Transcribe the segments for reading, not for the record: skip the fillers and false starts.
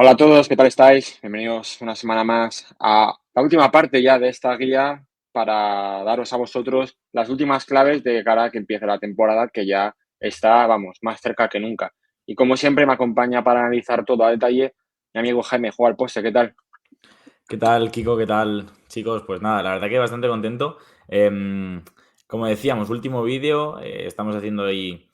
Hola a todos, ¿qué tal estáis? Bienvenidos una semana más a la última parte ya de esta guía para daros a vosotros las últimas claves de cara a que empiece la temporada, que ya está, vamos, más cerca que nunca. Y como siempre me acompaña para analizar todo a detalle mi amigo Jaime, juega al poste, ¿qué tal? ¿Qué tal, Kiko? ¿Qué tal, chicos? Pues nada, la verdad que bastante contento. Como decíamos, último vídeo, estamos haciendo ahí,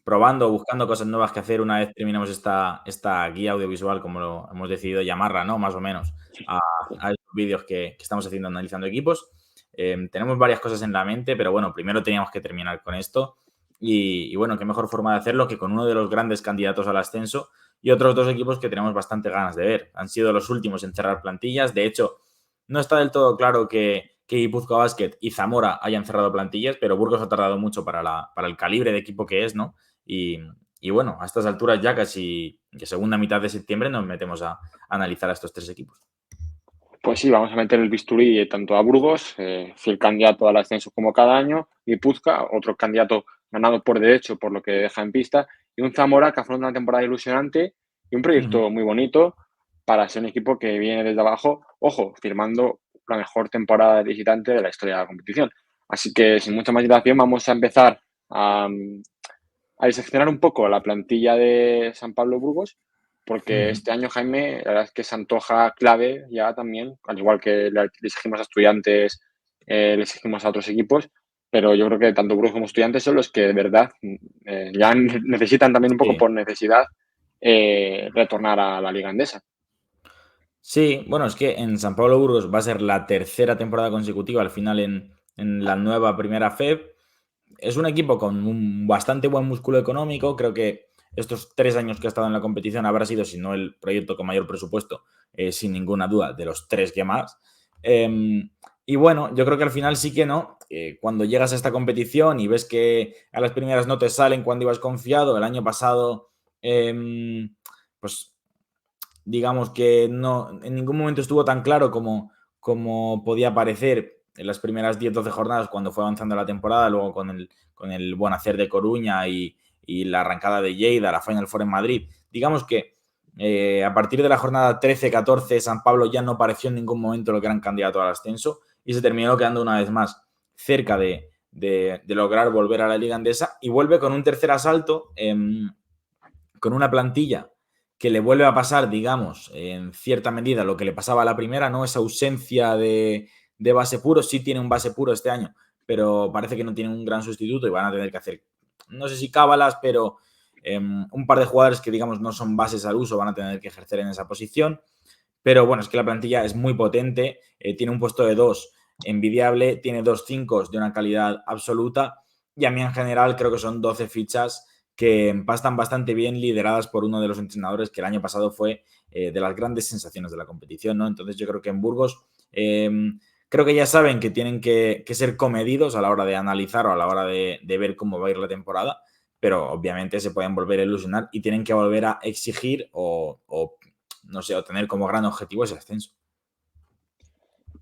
probando, buscando cosas nuevas que hacer una vez terminemos esta guía audiovisual, como lo hemos decidido llamarla, ¿no? Más o menos, a, a estos vídeos que estamos haciendo analizando equipos. Tenemos varias cosas en la mente, pero bueno, primero teníamos que terminar con esto. Y bueno, qué mejor forma de hacerlo que con uno de los grandes candidatos al ascenso y otros dos equipos que tenemos bastante ganas de ver. Han sido los últimos en cerrar plantillas. De hecho, no está del todo claro que Guipúzcoa Basket y Zamora hayan cerrado plantillas, pero Burgos ha tardado mucho para el calibre de equipo que es, ¿no? Y, y bueno, a estas alturas ya casi que segunda mitad de septiembre nos metemos a analizar a estos tres equipos. Pues sí, vamos a meter el bisturí tanto a Burgos, fiel candidato al ascenso como cada año, y Puzca, otro candidato ganado por derecho, por lo que deja en pista, y un Zamora que afronta una temporada ilusionante y un Ujú. proyecto muy bonito para ser un equipo que viene desde abajo, ojo, firmando la mejor temporada de visitante de la historia de la competición. Así que sin mucha más dilación vamos a empezar a diseccionar un poco la plantilla de San Pablo Burgos, porque Ujú. este año, Jaime, la verdad es que se antoja clave ya también, al igual que le exigimos a Estudiantes, le exigimos a otros equipos, pero yo creo que tanto Burgos como Estudiantes son los que de verdad ya necesitan también un poco Sí. por necesidad retornar a la Liga Andesa. Sí, bueno, es que en San Pablo Burgos va a ser la tercera temporada consecutiva al final en la nueva primera FEB. Es un equipo con un bastante buen músculo económico. Creo que estos 3 años que ha estado en la competición habrá sido, si no el proyecto con mayor presupuesto, sin ninguna duda, de los tres que más. Y bueno, yo creo que al final sí que no. Cuando llegas a esta competición y ves que a las primeras no te salen cuando ibas confiado, el año pasado, pues digamos que no, en ningún momento estuvo tan claro como podía parecer en las primeras 10-12 jornadas cuando fue avanzando la temporada, luego con el buen hacer de Coruña y la arrancada de Lleida, la Final Four en Madrid. Digamos que a partir de la jornada 13-14 San Pablo ya no pareció en ningún momento lo que eran candidato al ascenso y se terminó quedando una vez más cerca de lograr volver a la Liga Andesa y vuelve con un tercer asalto con una plantilla que le vuelve a pasar, digamos, en cierta medida lo que le pasaba a la primera, ¿no? Esa ausencia de base puro. Sí tiene un base puro este año, pero parece que no tiene un gran sustituto y van a tener que hacer, no sé si cábalas, pero un par de jugadores que, digamos, no son bases al uso van a tener que ejercer en esa posición. Pero bueno, es que la plantilla es muy potente, tiene un puesto de dos envidiable, tiene dos cinco de una calidad absoluta y a mí en general creo que son 12 fichas que empastan bastante bien, lideradas por uno de los entrenadores que el año pasado fue de las grandes sensaciones de la competición, ¿no? Entonces yo creo que en Burgos eh, creo que ya saben que tienen que ser comedidos a la hora de analizar o a la hora de ver cómo va a ir la temporada, pero obviamente se pueden volver a ilusionar y tienen que volver a exigir o no sé, o tener como gran objetivo ese ascenso.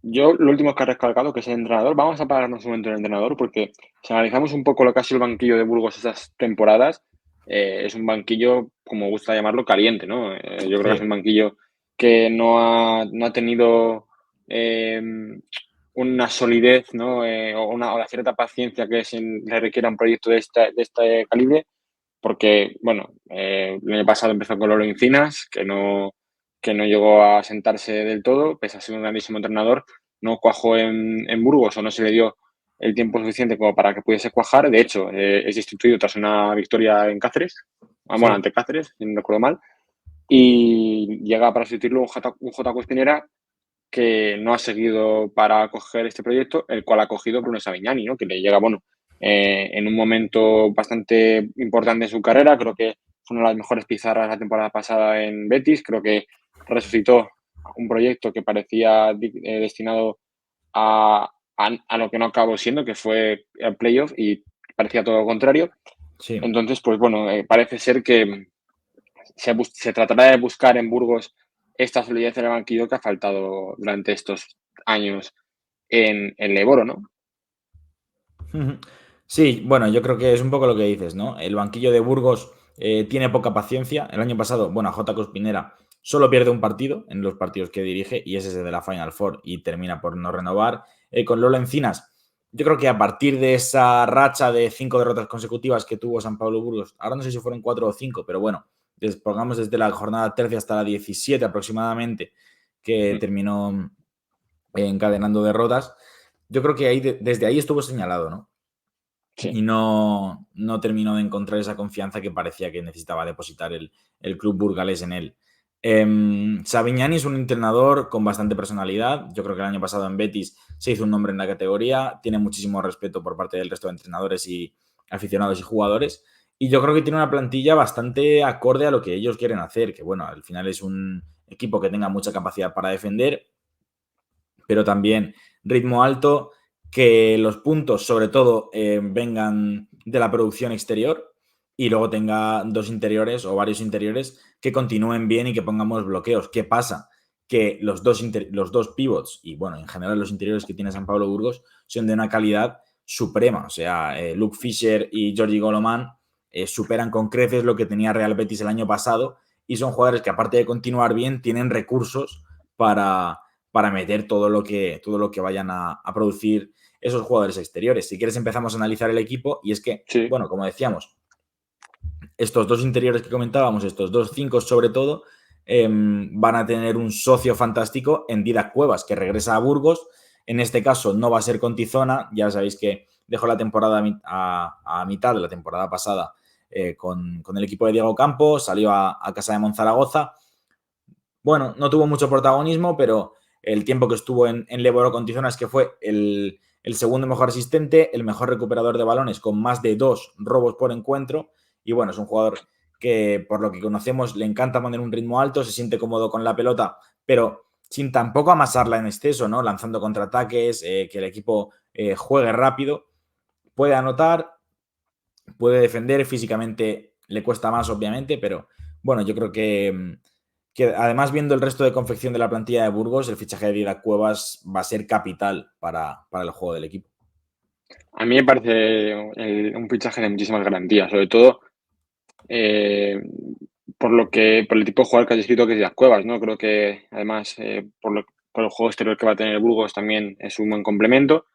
Yo, lo último que ha recalcado, que es el entrenador, vamos a pararnos un momento en el entrenador, porque si analizamos un poco lo que ha sido el banquillo de Burgos estas temporadas, es un banquillo, como gusta llamarlo, caliente, ¿no? Yo creo que es un Sí, banquillo que no ha tenido eh, una solidez, ¿no? O la cierta paciencia que le requiere a un proyecto de este calibre, porque, bueno, el año pasado empezó con Lolo Encinas, que no llegó a sentarse del todo, pese a ser un grandísimo entrenador, no cuajó en Burgos o no se le dio el tiempo suficiente como para que pudiese cuajar. De hecho, es destituido tras una victoria en Cáceres, bueno, sí. ante Cáceres, si no recuerdo mal, y llega para sustituirlo un J. Espinera que no ha seguido para coger este proyecto, el cual ha cogido Bruno Savignani, ¿no? Que le llega, bueno, en un momento bastante importante en su carrera. Creo que fue una de las mejores pizarras la temporada pasada en Betis. Creo que resucitó un proyecto que parecía destinado a lo que no acabó siendo, que fue el playoff, y parecía todo lo contrario. Sí. Entonces, pues bueno, parece ser que se tratará de buscar en Burgos esta solidez en el banquillo que ha faltado durante estos años en Leboro, ¿no? Sí, bueno, yo creo que es un poco lo que dices, ¿no? El banquillo de Burgos tiene poca paciencia. El año pasado, bueno, a J. Cospinera Solo pierde un partido en los partidos que dirige y es ese de la Final Four y termina por no renovar. Con Lola Encinas, yo creo que a partir de esa racha de 5 derrotas consecutivas que tuvo San Pablo Burgos, ahora no sé si fueron 4 o 5, pero bueno, pongamos desde la jornada 13 hasta la 17 aproximadamente, que terminó encadenando derrotas, yo creo que desde ahí estuvo señalado, ¿no? Sí. Y no terminó de encontrar esa confianza que parecía que necesitaba depositar el club burgalés en él. Savignani es un entrenador con bastante personalidad. Yo creo que el año pasado en Betis se hizo un nombre en la categoría. Tiene muchísimo respeto por parte del resto de entrenadores y aficionados y jugadores. Y yo creo que tiene una plantilla bastante acorde a lo que ellos quieren hacer. Que bueno, al final es un equipo que tenga mucha capacidad para defender, pero también ritmo alto, que los puntos sobre todo vengan de la producción exterior y luego tenga dos interiores o varios interiores que continúen bien y que pongamos bloqueos. ¿Qué pasa? Que los dos pivots y bueno, en general los interiores que tiene San Pablo Burgos son de una calidad suprema. O sea, Luke Fisher y Georgi Golomán superan con creces lo que tenía Real Betis el año pasado y son jugadores que aparte de continuar bien tienen recursos para meter todo lo que vayan a producir esos jugadores exteriores. Si quieres empezamos a analizar el equipo y es que, Sí. bueno, como decíamos, estos dos interiores que comentábamos, estos dos 5 sobre todo, van a tener un socio fantástico en Didac Cuevas, que regresa a Burgos. En este caso no va a ser con Tizona, ya sabéis que dejó la temporada a mitad de la temporada pasada con el equipo de Diego Campos, salió a casa de Monzaragoza. Bueno, no tuvo mucho protagonismo, pero el tiempo que estuvo en Leboro con Tizona es que fue el segundo mejor asistente, el mejor recuperador de balones con más de 2 robos por encuentro. Y bueno, es un jugador que por lo que conocemos le encanta poner un ritmo alto, se siente cómodo con la pelota, pero sin tampoco amasarla en exceso, ¿no? Lanzando contraataques, que el equipo juegue rápido, puede anotar, puede defender, físicamente le cuesta más, obviamente, pero bueno, yo creo que además viendo el resto de confección de la plantilla de Burgos, el fichaje de Didac Cuevas va a ser capital para el juego del equipo. A mí me parece un fichaje de muchísimas garantías, sobre todo eh, por el tipo de jugador que has descrito que es Didac Cuevas, ¿no? Creo que además por el juego exterior que va a tener el Burgos también es un buen complemento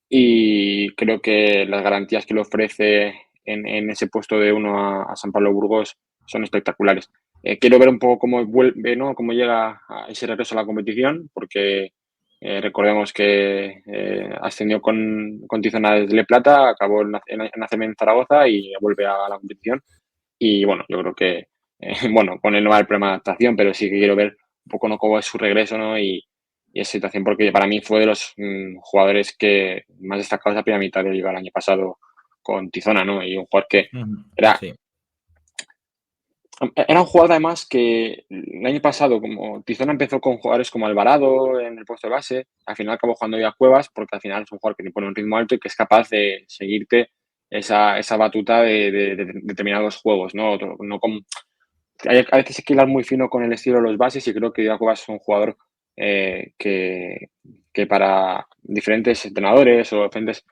y creo que las garantías que le ofrece en ese puesto de uno a San Pablo Burgos son espectaculares. Quiero ver un poco cómo vuelve, ¿no? Cómo llega a ese regreso a la competición, porque recordemos que ascendió con Tizona desde Le Plata, acabó en ACB en Zaragoza y vuelve a la competición. Y bueno, yo creo que, bueno, con él no va a haber problema de adaptación, pero sí que quiero ver un poco, ¿no?, cómo es su regreso, ¿no? Y esa situación, porque para mí fue de los jugadores que más destacados la primera mitad de Liga el año pasado con Tizona, ¿no? Y un jugador que era, Sí. era un jugador además que el año pasado, como Tizona empezó con jugadores como Alvarado en el puesto de base, al final acabó jugando ya Cuevas, porque al final es un jugador que te pone un ritmo alto y que es capaz de seguirte esa batuta de determinados juegos, ¿no? No como, a veces hay que hilar muy fino con el estilo de los bases y creo que Didac Cuevas es un jugador que para diferentes entrenadores o diferentes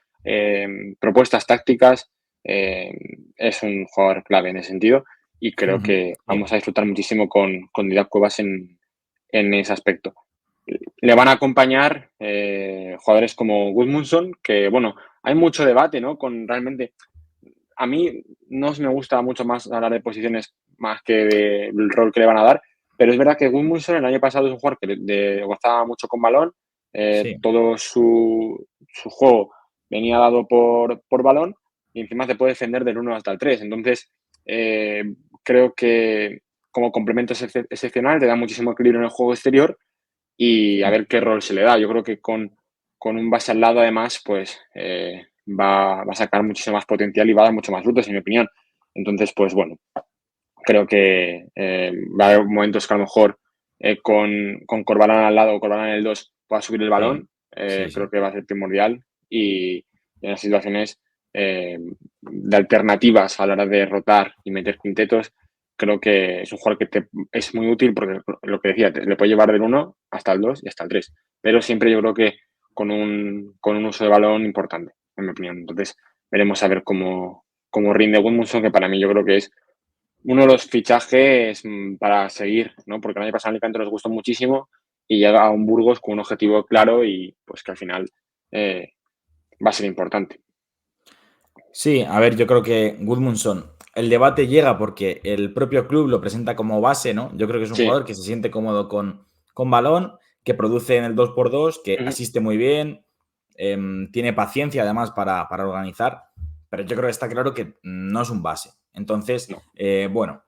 propuestas tácticas es un jugador clave en ese sentido y creo que Sí. vamos a disfrutar muchísimo con Didac Cuevas en ese aspecto. Le van a acompañar jugadores como Gudmundsson, que bueno, hay mucho debate, ¿no? Con realmente a mí no me gusta mucho más hablar de posiciones más que del rol que le van a dar, pero es verdad que Gudmundsson el año pasado es un jugador que gozaba mucho con balón, Sí. todo su juego venía dado por balón y encima se puede defender del 1 hasta el 3. Entonces, eh, creo que como complemento es excepcional, te da muchísimo equilibrio en el juego exterior y a ver qué rol se le da. Yo creo que con un base al lado, además, pues va a sacar muchísimo más potencial y va a dar mucho más frutos, en mi opinión. Entonces, pues bueno, creo que va a haber momentos que a lo mejor con Corbalán al lado o Corbalán en el 2 pueda subir el Sí. balón. Sí, Creo sí. que va a ser primordial y en las situaciones de alternativas a la hora de rotar y meter quintetos, creo que es un jugador que es muy útil porque lo que decía, le puede llevar del 1 hasta el 2 y hasta el 3, pero siempre yo creo que con un uso de balón importante, en mi opinión. Entonces, veremos a ver cómo rinde Gudmundsson, que para mí yo creo que es uno de los fichajes para seguir, ¿no? Porque el año pasado en Alicante nos gustó muchísimo y llega a un Burgos con un objetivo claro y pues que al final eh, va a ser importante. Sí, a ver, yo creo que Gudmundsson, el debate llega porque el propio club lo presenta como base, ¿no? Yo creo que es un Sí. jugador que se siente cómodo con balón, que produce en el 2x2, que Ujú. asiste muy bien, tiene paciencia además para organizar, pero yo creo que está claro que no es un base. Entonces, No. bueno,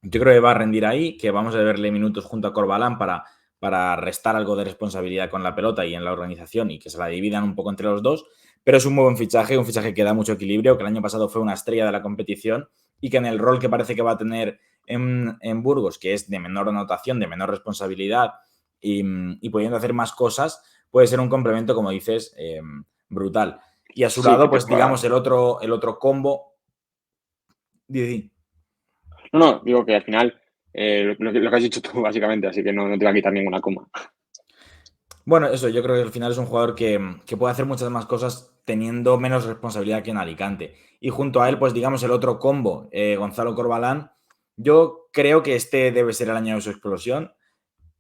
yo creo que va a rendir ahí, que vamos a verle minutos junto a Corbalán para restar algo de responsabilidad con la pelota y en la organización y que se la dividan un poco entre los dos. Pero es un buen fichaje, un fichaje que da mucho equilibrio, que el año pasado fue una estrella de la competición y que en el rol que parece que va a tener en Burgos, que es de menor anotación, de menor responsabilidad y pudiendo hacer más cosas, puede ser un complemento, como dices, brutal. Y a su Sí, que lado, te pues digamos, pueda. el otro combo. No, no, digo que al final lo que has dicho tú, básicamente, así que no te va a quitar ninguna coma. Bueno, eso, yo creo que al final es un jugador que puede hacer muchas más cosas teniendo menos responsabilidad que en Alicante. Y junto a él, pues digamos el otro combo, Gonzalo Corbalán, yo creo que este debe ser el año de su explosión.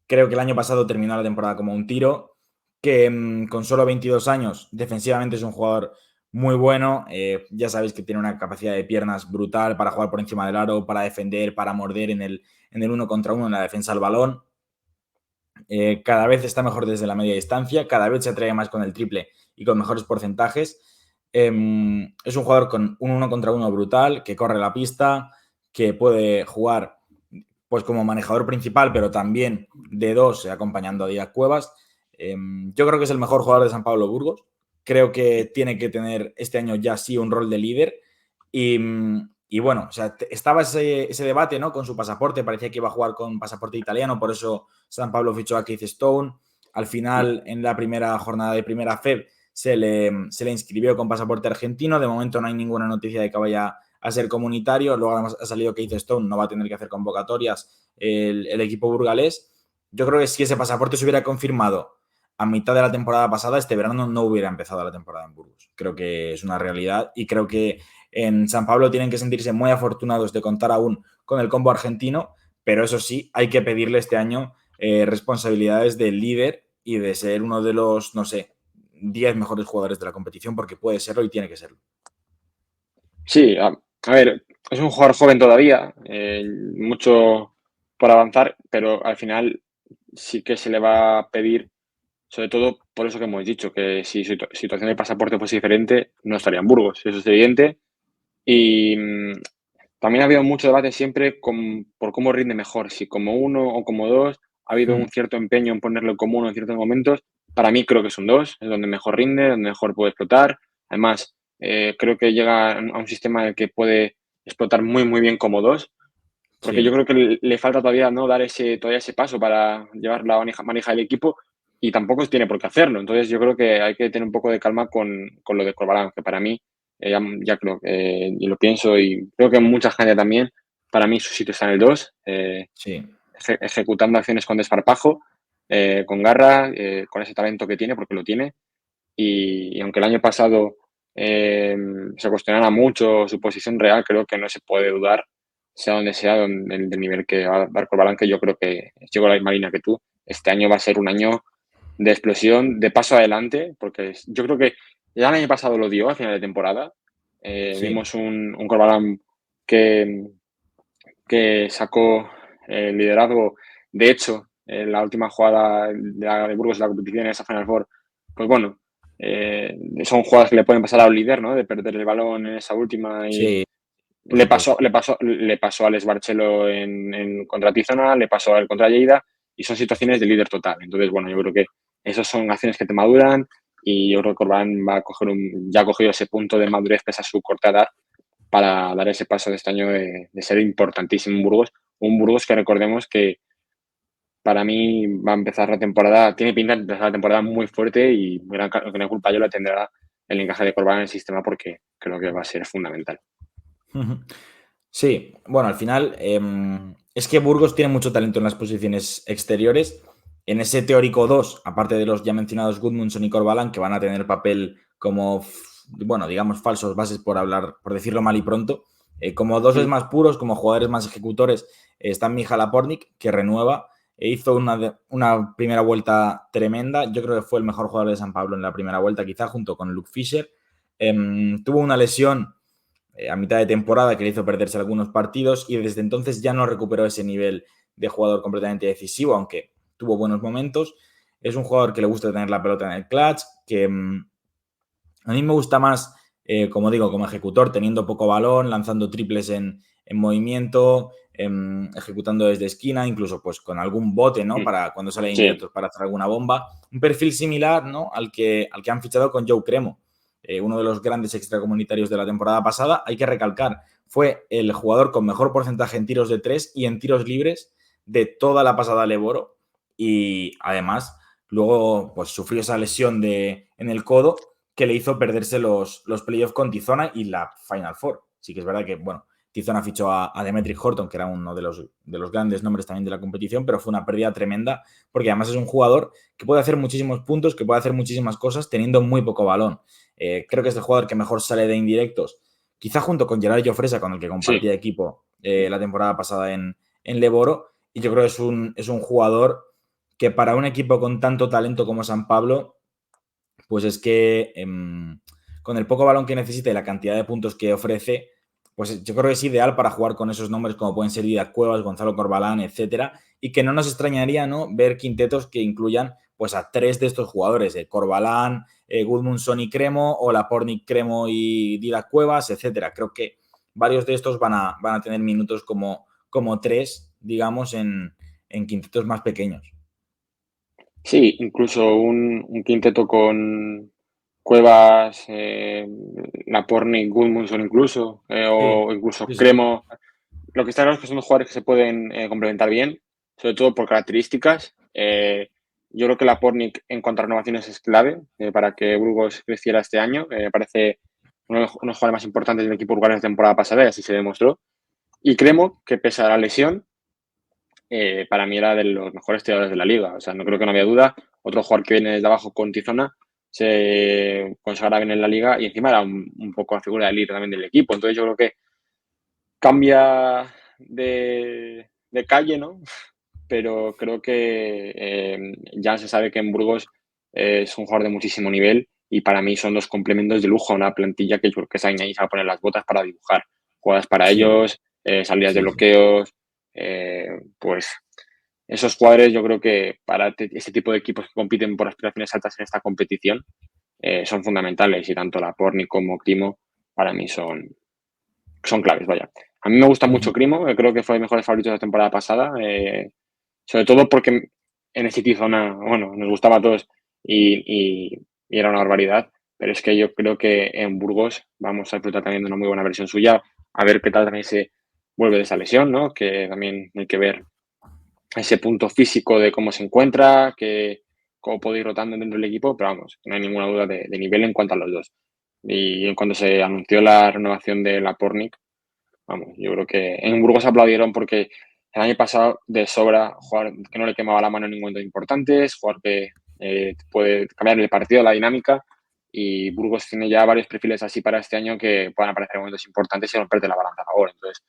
Creo que el año pasado terminó la temporada como un tiro, que con solo 22 años defensivamente es un jugador muy bueno. Ya sabéis que tiene una capacidad de piernas brutal para jugar por encima del aro, para defender, para morder en el uno contra uno en la defensa al balón. Cada vez está mejor desde la media distancia, cada vez se atreve más con el triple y con mejores porcentajes. Es un jugador con un uno contra uno brutal, que corre la pista, que puede jugar pues como manejador principal, pero también de dos, acompañando a Díaz Cuevas. Yo creo que es el mejor jugador de San Pablo Burgos. Creo que tiene que tener este año ya sí un rol de líder. Y bueno, o sea, estaba ese debate, ¿no? Con su pasaporte, parecía que iba a jugar con pasaporte italiano, por eso San Pablo fichó a Keith Stone. Al final, en la primera jornada de primera FEB, se le inscribió con pasaporte argentino. De momento no hay ninguna noticia de que vaya a ser comunitario. Luego además ha salido Keith Stone, no va a tener que hacer convocatorias el equipo burgalés. Yo creo que si ese pasaporte se hubiera confirmado a mitad de la temporada pasada, este verano no hubiera empezado la temporada en Burgos. Creo que es una realidad y creo que en San Pablo tienen que sentirse muy afortunados de contar aún con el combo argentino, pero eso sí, hay que pedirle este año responsabilidades de líder y de ser uno de los, no sé, 10 mejores jugadores de la competición, porque puede serlo y tiene que serlo. Sí, a ver, es un jugador joven todavía, mucho por avanzar, pero al final sí que se le va a pedir, sobre todo por eso que hemos dicho, que si su situación de pasaporte fuese diferente, no estaría en Burgos, eso es evidente. Y también ha habido mucho debate siempre por cómo rinde mejor, si como uno o como dos. Ha habido un cierto empeño en ponerlo como uno en ciertos momentos. Para mí creo que son dos, es donde mejor rinde, donde mejor puede explotar. Además, creo que llega a un sistema en el que puede explotar muy, muy bien como dos, porque yo Sí. creo que le falta todavía no dar todavía ese paso para llevar la maneja del equipo y tampoco tiene por qué hacerlo. Entonces yo creo que hay que tener un poco de calma con lo de Corbalán, que para mí, ya creo, y lo pienso y creo que mucha gente también, para mí su sitio está en el 2, Sí. ejecutando acciones con desparpajo, con garra, con ese talento que tiene, porque lo tiene. Y aunque el año pasado se cuestionara mucho su posición real, creo que no se puede dudar, sea donde sea, del nivel que va a dar Corbalán, que yo creo que llego a la misma línea que tú. Este año va a ser un año de explosión, de paso adelante, porque yo creo que ya el año pasado lo dio a final de temporada. Sí. Vimos un Corbalán que, que sacó el liderazgo. De hecho, en la última jugada de Burgos de la competición, en esa Final Four, pues bueno, son jugadas que le pueden pasar al líder, ¿no? De perder el balón en esa última y Sí, por supuesto. le pasó a Les Barcelo contra Tizona, le pasó al contra Lleida y son situaciones de líder total. Entonces, bueno, yo creo que esas son acciones que te maduran y yo creo que Corban va a coger ya ha cogido ese punto de madurez pese a su corta edad para dar ese paso de este año de ser importantísimo en Burgos. Un Burgos que recordemos que para mí va a empezar la temporada, tiene pinta de empezar la temporada muy fuerte y gran culpa yo la tendrá el encaje de Corban en el sistema porque creo que va a ser fundamental. Sí, bueno, al final es que Burgos tiene mucho talento en las posiciones exteriores. En ese teórico 2, aparte de los ya mencionados Gudmundsson y Corbalán, que van a tener papel como, bueno, digamos, falsos bases por hablar, por decirlo mal y pronto, Como doses más puros, como jugadores más ejecutores, está Michal Lapornik, que renueva. Hizo una primera vuelta tremenda. Yo creo que fue el mejor jugador de San Pablo en la primera vuelta, quizá junto con Luke Fischer. Tuvo una lesión a mitad de temporada que le hizo perderse algunos partidos y desde entonces ya no recuperó ese nivel de jugador completamente decisivo, aunque tuvo buenos momentos. Es un jugador que le gusta tener la pelota en el clutch, que a mí me gusta más, como digo, como ejecutor, teniendo poco balón, lanzando triples en movimiento, ejecutando desde esquina, incluso pues con algún bote, ¿no? Para cuando sale de indirectos para hacer alguna bomba. Un perfil similar, ¿no? Al que han fichado con Joe Cremo, uno de los grandes extracomunitarios de la temporada pasada. Hay que recalcar, fue el jugador con mejor porcentaje en tiros de 3 y en tiros libres de toda la pasada Leboro. Y además, luego pues sufrió esa lesión en el codo que le hizo perderse los playoffs con Tizona y la Final Four. Sí que es verdad que, bueno, Tizona fichó a Demetric Horton, que era uno de los grandes nombres también de la competición, pero fue una pérdida tremenda, porque además es un jugador que puede hacer muchísimos puntos, que puede hacer muchísimas cosas teniendo muy poco balón. Creo que es el jugador que mejor sale de indirectos, quizá junto con Gerard Llofresa, con el que compartía equipo la temporada pasada en Leboro, y yo creo que es un jugador que para un equipo con tanto talento como San Pablo, pues es que con el poco balón que necesita y la cantidad de puntos que ofrece, pues yo creo que es ideal para jugar con esos nombres como pueden ser Díaz Cuevas, Gonzalo Corbalán, etcétera, y que no nos extrañaría, ¿no?, ver quintetos que incluyan pues a 3 de estos jugadores, Corbalán, Gudmundsson y Cremo, o Lapornik, Cremo y Díaz Cuevas, etcétera. Creo que varios de estos van a tener minutos como 3, digamos, en quintetos más pequeños. Sí, incluso un quinteto con Cuevas, Lapornik, Gudmundsson incluso, Sí, o incluso sí, sí. Cremo. Lo que está claro es que son dos jugadores que se pueden complementar bien, sobre todo por características. Yo creo que Lapornik en cuanto a renovaciones es clave para que Burgos creciera este año. Me parece uno de los jugadores más importantes del equipo burgalés de temporada pasada y así se demostró. Y Cremo, que pese a la lesión, para mí era de los mejores tiradores de la liga. O sea, no creo que no había duda. Otro jugador que viene desde abajo con Tizona se consagra bien en la liga y encima era un poco la figura de líder también del equipo. Entonces yo creo que cambia de calle, ¿no? Pero creo que ya se sabe que en Burgos es un jugador de muchísimo nivel y para mí son dos complementos de lujo a una plantilla que yo creo que se va a poner las botas para dibujar jugadas para Sí, ellos, salidas de sí, sí. bloqueos, pues esos jugadores yo creo que para este tipo de equipos que compiten por aspiraciones altas en esta competición son fundamentales y tanto la Porni como Crimo para mí son claves, vaya. A mí me gusta mucho Crimo, creo que fue el mejor favorito de la temporada pasada, sobre todo porque en ese zona, bueno, nos gustaba a todos y era una barbaridad, pero es que yo creo que en Burgos vamos a disfrutar también de una muy buena versión suya, a ver qué tal también se vuelve de esa lesión, ¿no? Que también hay que ver ese punto físico de cómo se encuentra, cómo puede ir rotando dentro del equipo, pero vamos, no hay ninguna duda de nivel en cuanto a los dos. Y en cuando se anunció la renovación de la Pornik, vamos, yo creo que en Burgos aplaudieron porque el año pasado de sobra, jugar que no le quemaba la mano en ningún momento importante, jugar que puede cambiar el partido, la dinámica, y Burgos tiene ya varios perfiles así para este año que puedan aparecer en momentos importantes y romperte la balanza a favor. Entonces,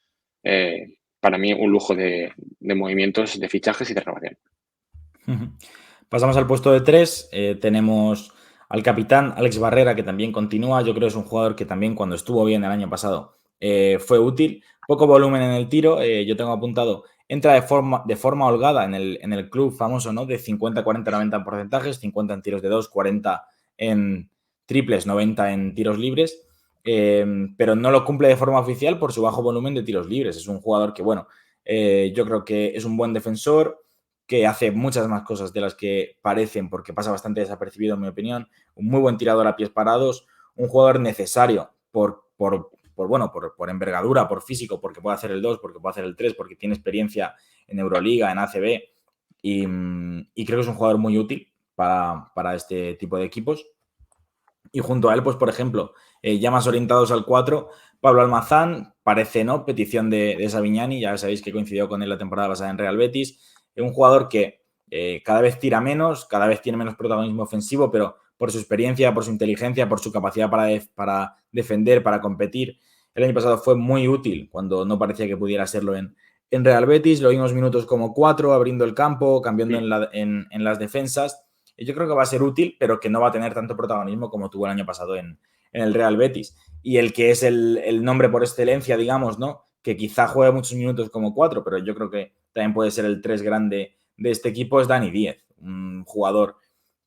para mí, un lujo de movimientos, de fichajes y de renovación. Pasamos al puesto de 3. Tenemos al capitán Alex Barrera, que también continúa. Yo creo que es un jugador que también cuando estuvo bien el año pasado fue útil. Poco volumen en el tiro. Yo tengo apuntado, entra de forma holgada en el club famoso, ¿no? De 50, 40, 90 en porcentajes, 50 en tiros de 2, 40 en triples, 90 en tiros libres. Pero no lo cumple de forma oficial por su bajo volumen de tiros libres. Es un jugador que, bueno, yo creo que es un buen defensor, que hace muchas más cosas de las que parecen, porque pasa bastante desapercibido, en mi opinión. Un muy buen tirador a pies parados, un jugador necesario por envergadura, por físico, porque puede hacer el 2, porque puede hacer el 3, porque tiene experiencia en Euroliga, en ACB, y creo que es un jugador muy útil para este tipo de equipos. Y junto a él, pues por ejemplo, ya más orientados al 4, Pablo Almazán, parece, ¿no?, petición de Savignani, ya sabéis que coincidió con él la temporada pasada en Real Betis. Un jugador que cada vez tira menos, cada vez tiene menos protagonismo ofensivo, pero por su experiencia, por su inteligencia, por su capacidad para defender, para competir, el año pasado fue muy útil cuando no parecía que pudiera serlo en Real Betis. Lo vimos minutos como 4, abriendo el campo, cambiando en las defensas. Y yo creo que va a ser útil, pero que no va a tener tanto protagonismo como tuvo el año pasado en el Real Betis. Y el que es el nombre por excelencia, digamos, ¿no? Que quizá juegue muchos minutos como 4, pero yo creo que también puede ser el 3 grande de este equipo, es Dani Díez, un jugador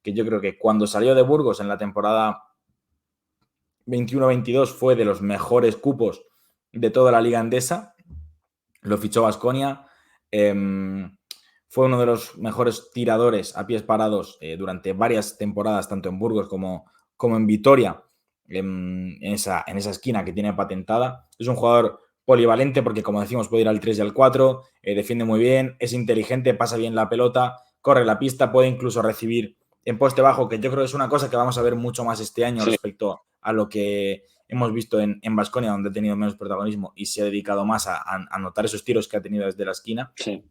que yo creo que cuando salió de Burgos en la temporada 21-22 fue de los mejores cupos de toda la liga andesa. Lo fichó Baskonia. Fue uno de los mejores tiradores a pies parados durante varias temporadas, tanto en Burgos como en Vitoria, en esa esquina que tiene patentada. Es un jugador polivalente porque, como decimos, puede ir al 3 y al 4, defiende muy bien, es inteligente, pasa bien la pelota, corre la pista, puede incluso recibir en poste bajo, que yo creo que es una cosa que vamos a ver mucho más este año Sí. respecto a lo que hemos visto en Baskonia, donde ha tenido menos protagonismo y se ha dedicado más a anotar esos tiros que ha tenido desde la esquina. Sí.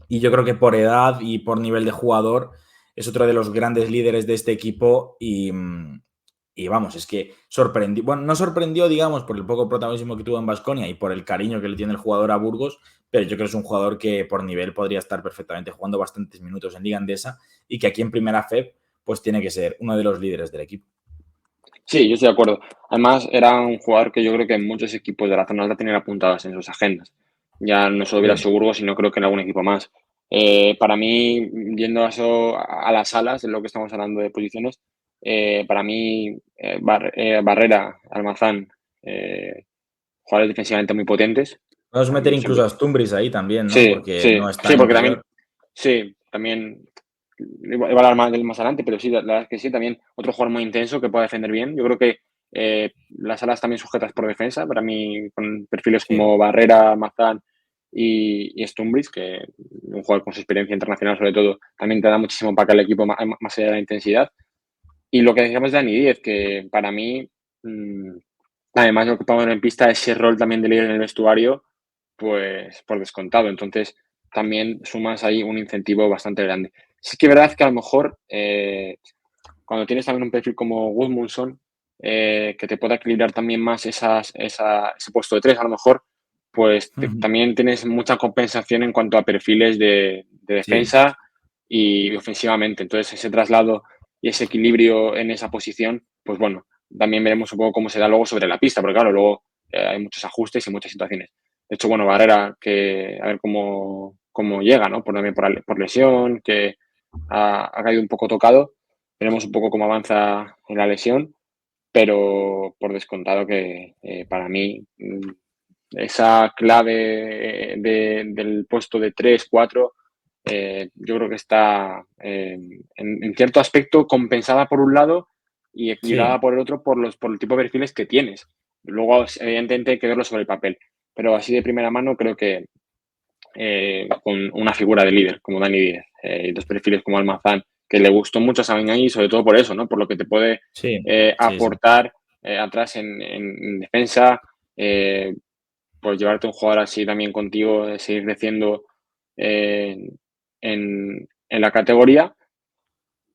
Y yo creo que por edad y por nivel de jugador es otro de los grandes líderes de este equipo y vamos, es que sorprendió, bueno, no sorprendió, digamos, por el poco protagonismo que tuvo en Baskonia y por el cariño que le tiene el jugador a Burgos, pero yo creo que es un jugador que por nivel podría estar perfectamente jugando bastantes minutos en Liga Andesa y que aquí en Primera FEP pues tiene que ser uno de los líderes del equipo. Sí, yo estoy de acuerdo. Además, era un jugador que yo creo que muchos equipos de la zona alta tenían apuntadas en sus agendas. Ya no solo hubiera Sí. sido Burgos, sino creo que en algún equipo más. Para mí, yendo a, eso, a las alas, en lo que estamos hablando de posiciones, para mí, Barrera, Almazán, jugadores defensivamente muy potentes. Podemos Para meter mí incluso siempre. a Stumbris ahí también, ¿no? Sí, Porque sí, no es sí, tan porque también, interior. sí, también iba a hablar más del más adelante, pero sí, la verdad es que sí, también otro jugador muy intenso que puede defender bien. Yo creo que las alas también sujetas por defensa, para mí, con perfiles Sí. como Barrera, Mazán y Stumbris, que un jugador con su experiencia internacional, sobre todo, también te da muchísimo para que el equipo más allá de la intensidad. Y lo que decíamos de Dani Díez, que para mí, además de ocupar en pista ese rol también de líder en el vestuario, pues por descontado. Entonces, también sumas ahí un incentivo bastante grande. Sí que es verdad que a lo mejor cuando tienes también un perfil como Gudmundsson, que te pueda equilibrar también más ese puesto de 3, a lo mejor, pues también tienes mucha compensación en cuanto a perfiles de Sí. defensa y ofensivamente. Entonces, ese traslado y ese equilibrio en esa posición, pues bueno, también veremos un poco cómo se da luego sobre la pista, porque claro, luego hay muchos ajustes y muchas situaciones. De hecho, bueno, Barrera, que a ver cómo llega, ¿no? También por lesión, que ha caído un poco tocado. Veremos un poco cómo avanza en la lesión, pero por descontado que para mí esa clave del puesto de 3-4 yo creo que está en cierto aspecto compensada por un lado y equilibrada Sí. por el otro por el tipo de perfiles que tienes. Luego, evidentemente, hay que verlo sobre el papel, pero así de primera mano creo que con una figura de líder como Dani Díez y dos perfiles como Almazán, que le gustó mucho a Sabiñán sobre todo por eso, ¿no? Por lo que te puede Sí. Sí. Sí. aportar atrás en defensa, pues llevarte un jugador así también contigo, seguir creciendo eh, en la categoría,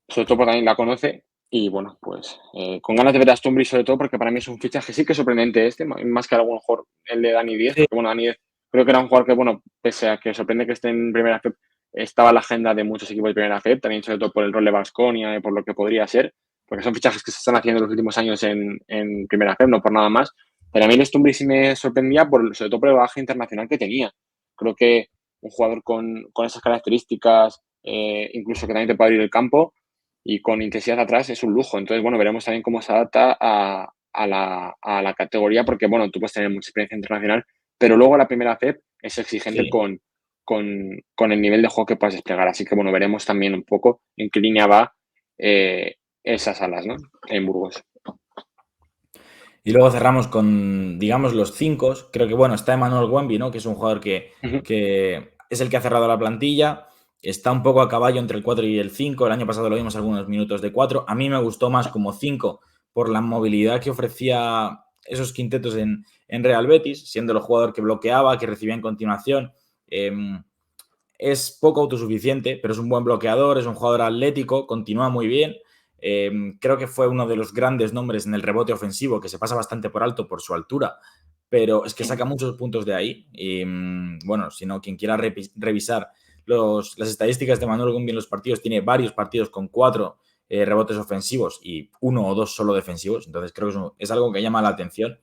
sobre todo porque también la conoce. Y bueno, pues con ganas de ver a Stumbry, sobre todo porque para mí es un fichaje sí que sorprendente más que a lo mejor el de Dani Díez, Sí. porque bueno, Dani Díez creo que era un jugador que, bueno, pese a que sorprende que esté en Primera FEP, estaba en la agenda de muchos equipos de Primera FEP, también sobre todo por el rol de Baskonia y por lo que podría ser, porque son fichajes que se están haciendo en los últimos años en Primera FEP, no por nada más. Pero a mí el Stumbry sí me sorprendía, sobre todo por el bagaje internacional que tenía. Creo que un jugador con esas características, incluso que también te puede abrir el campo, y con intensidad atrás es un lujo. Entonces, bueno, veremos también cómo se adapta a la categoría, porque, bueno, tú puedes tener mucha experiencia internacional, pero luego la primera FEP es exigente Sí. con el nivel de juego que puedas desplegar. Así que, bueno, veremos también un poco en qué línea va esas alas, ¿no? En Burgos. Y luego cerramos con, digamos, los 5. Creo que, bueno, está Emmanuel Wemby, ¿no? Que es un jugador Ujú. que es el que ha cerrado la plantilla. Está un poco a caballo entre el 4 y el 5. El año pasado lo vimos algunos minutos de 4. A mí me gustó más como 5 por la movilidad que ofrecía esos quintetos en Real Betis, siendo el jugador que bloqueaba, que recibía en continuación. Es poco autosuficiente, pero es un buen bloqueador, es un jugador atlético, continúa muy bien. Creo que fue uno de los grandes nombres en el rebote ofensivo, que se pasa bastante por alto por su altura, pero es que saca muchos puntos de ahí. Y bueno, si no, quien quiera revisar las estadísticas de Manuel Gombi en los partidos, tiene varios partidos con 4 rebotes ofensivos y 1 o 2 solo defensivos. Entonces creo que es algo que llama la atención.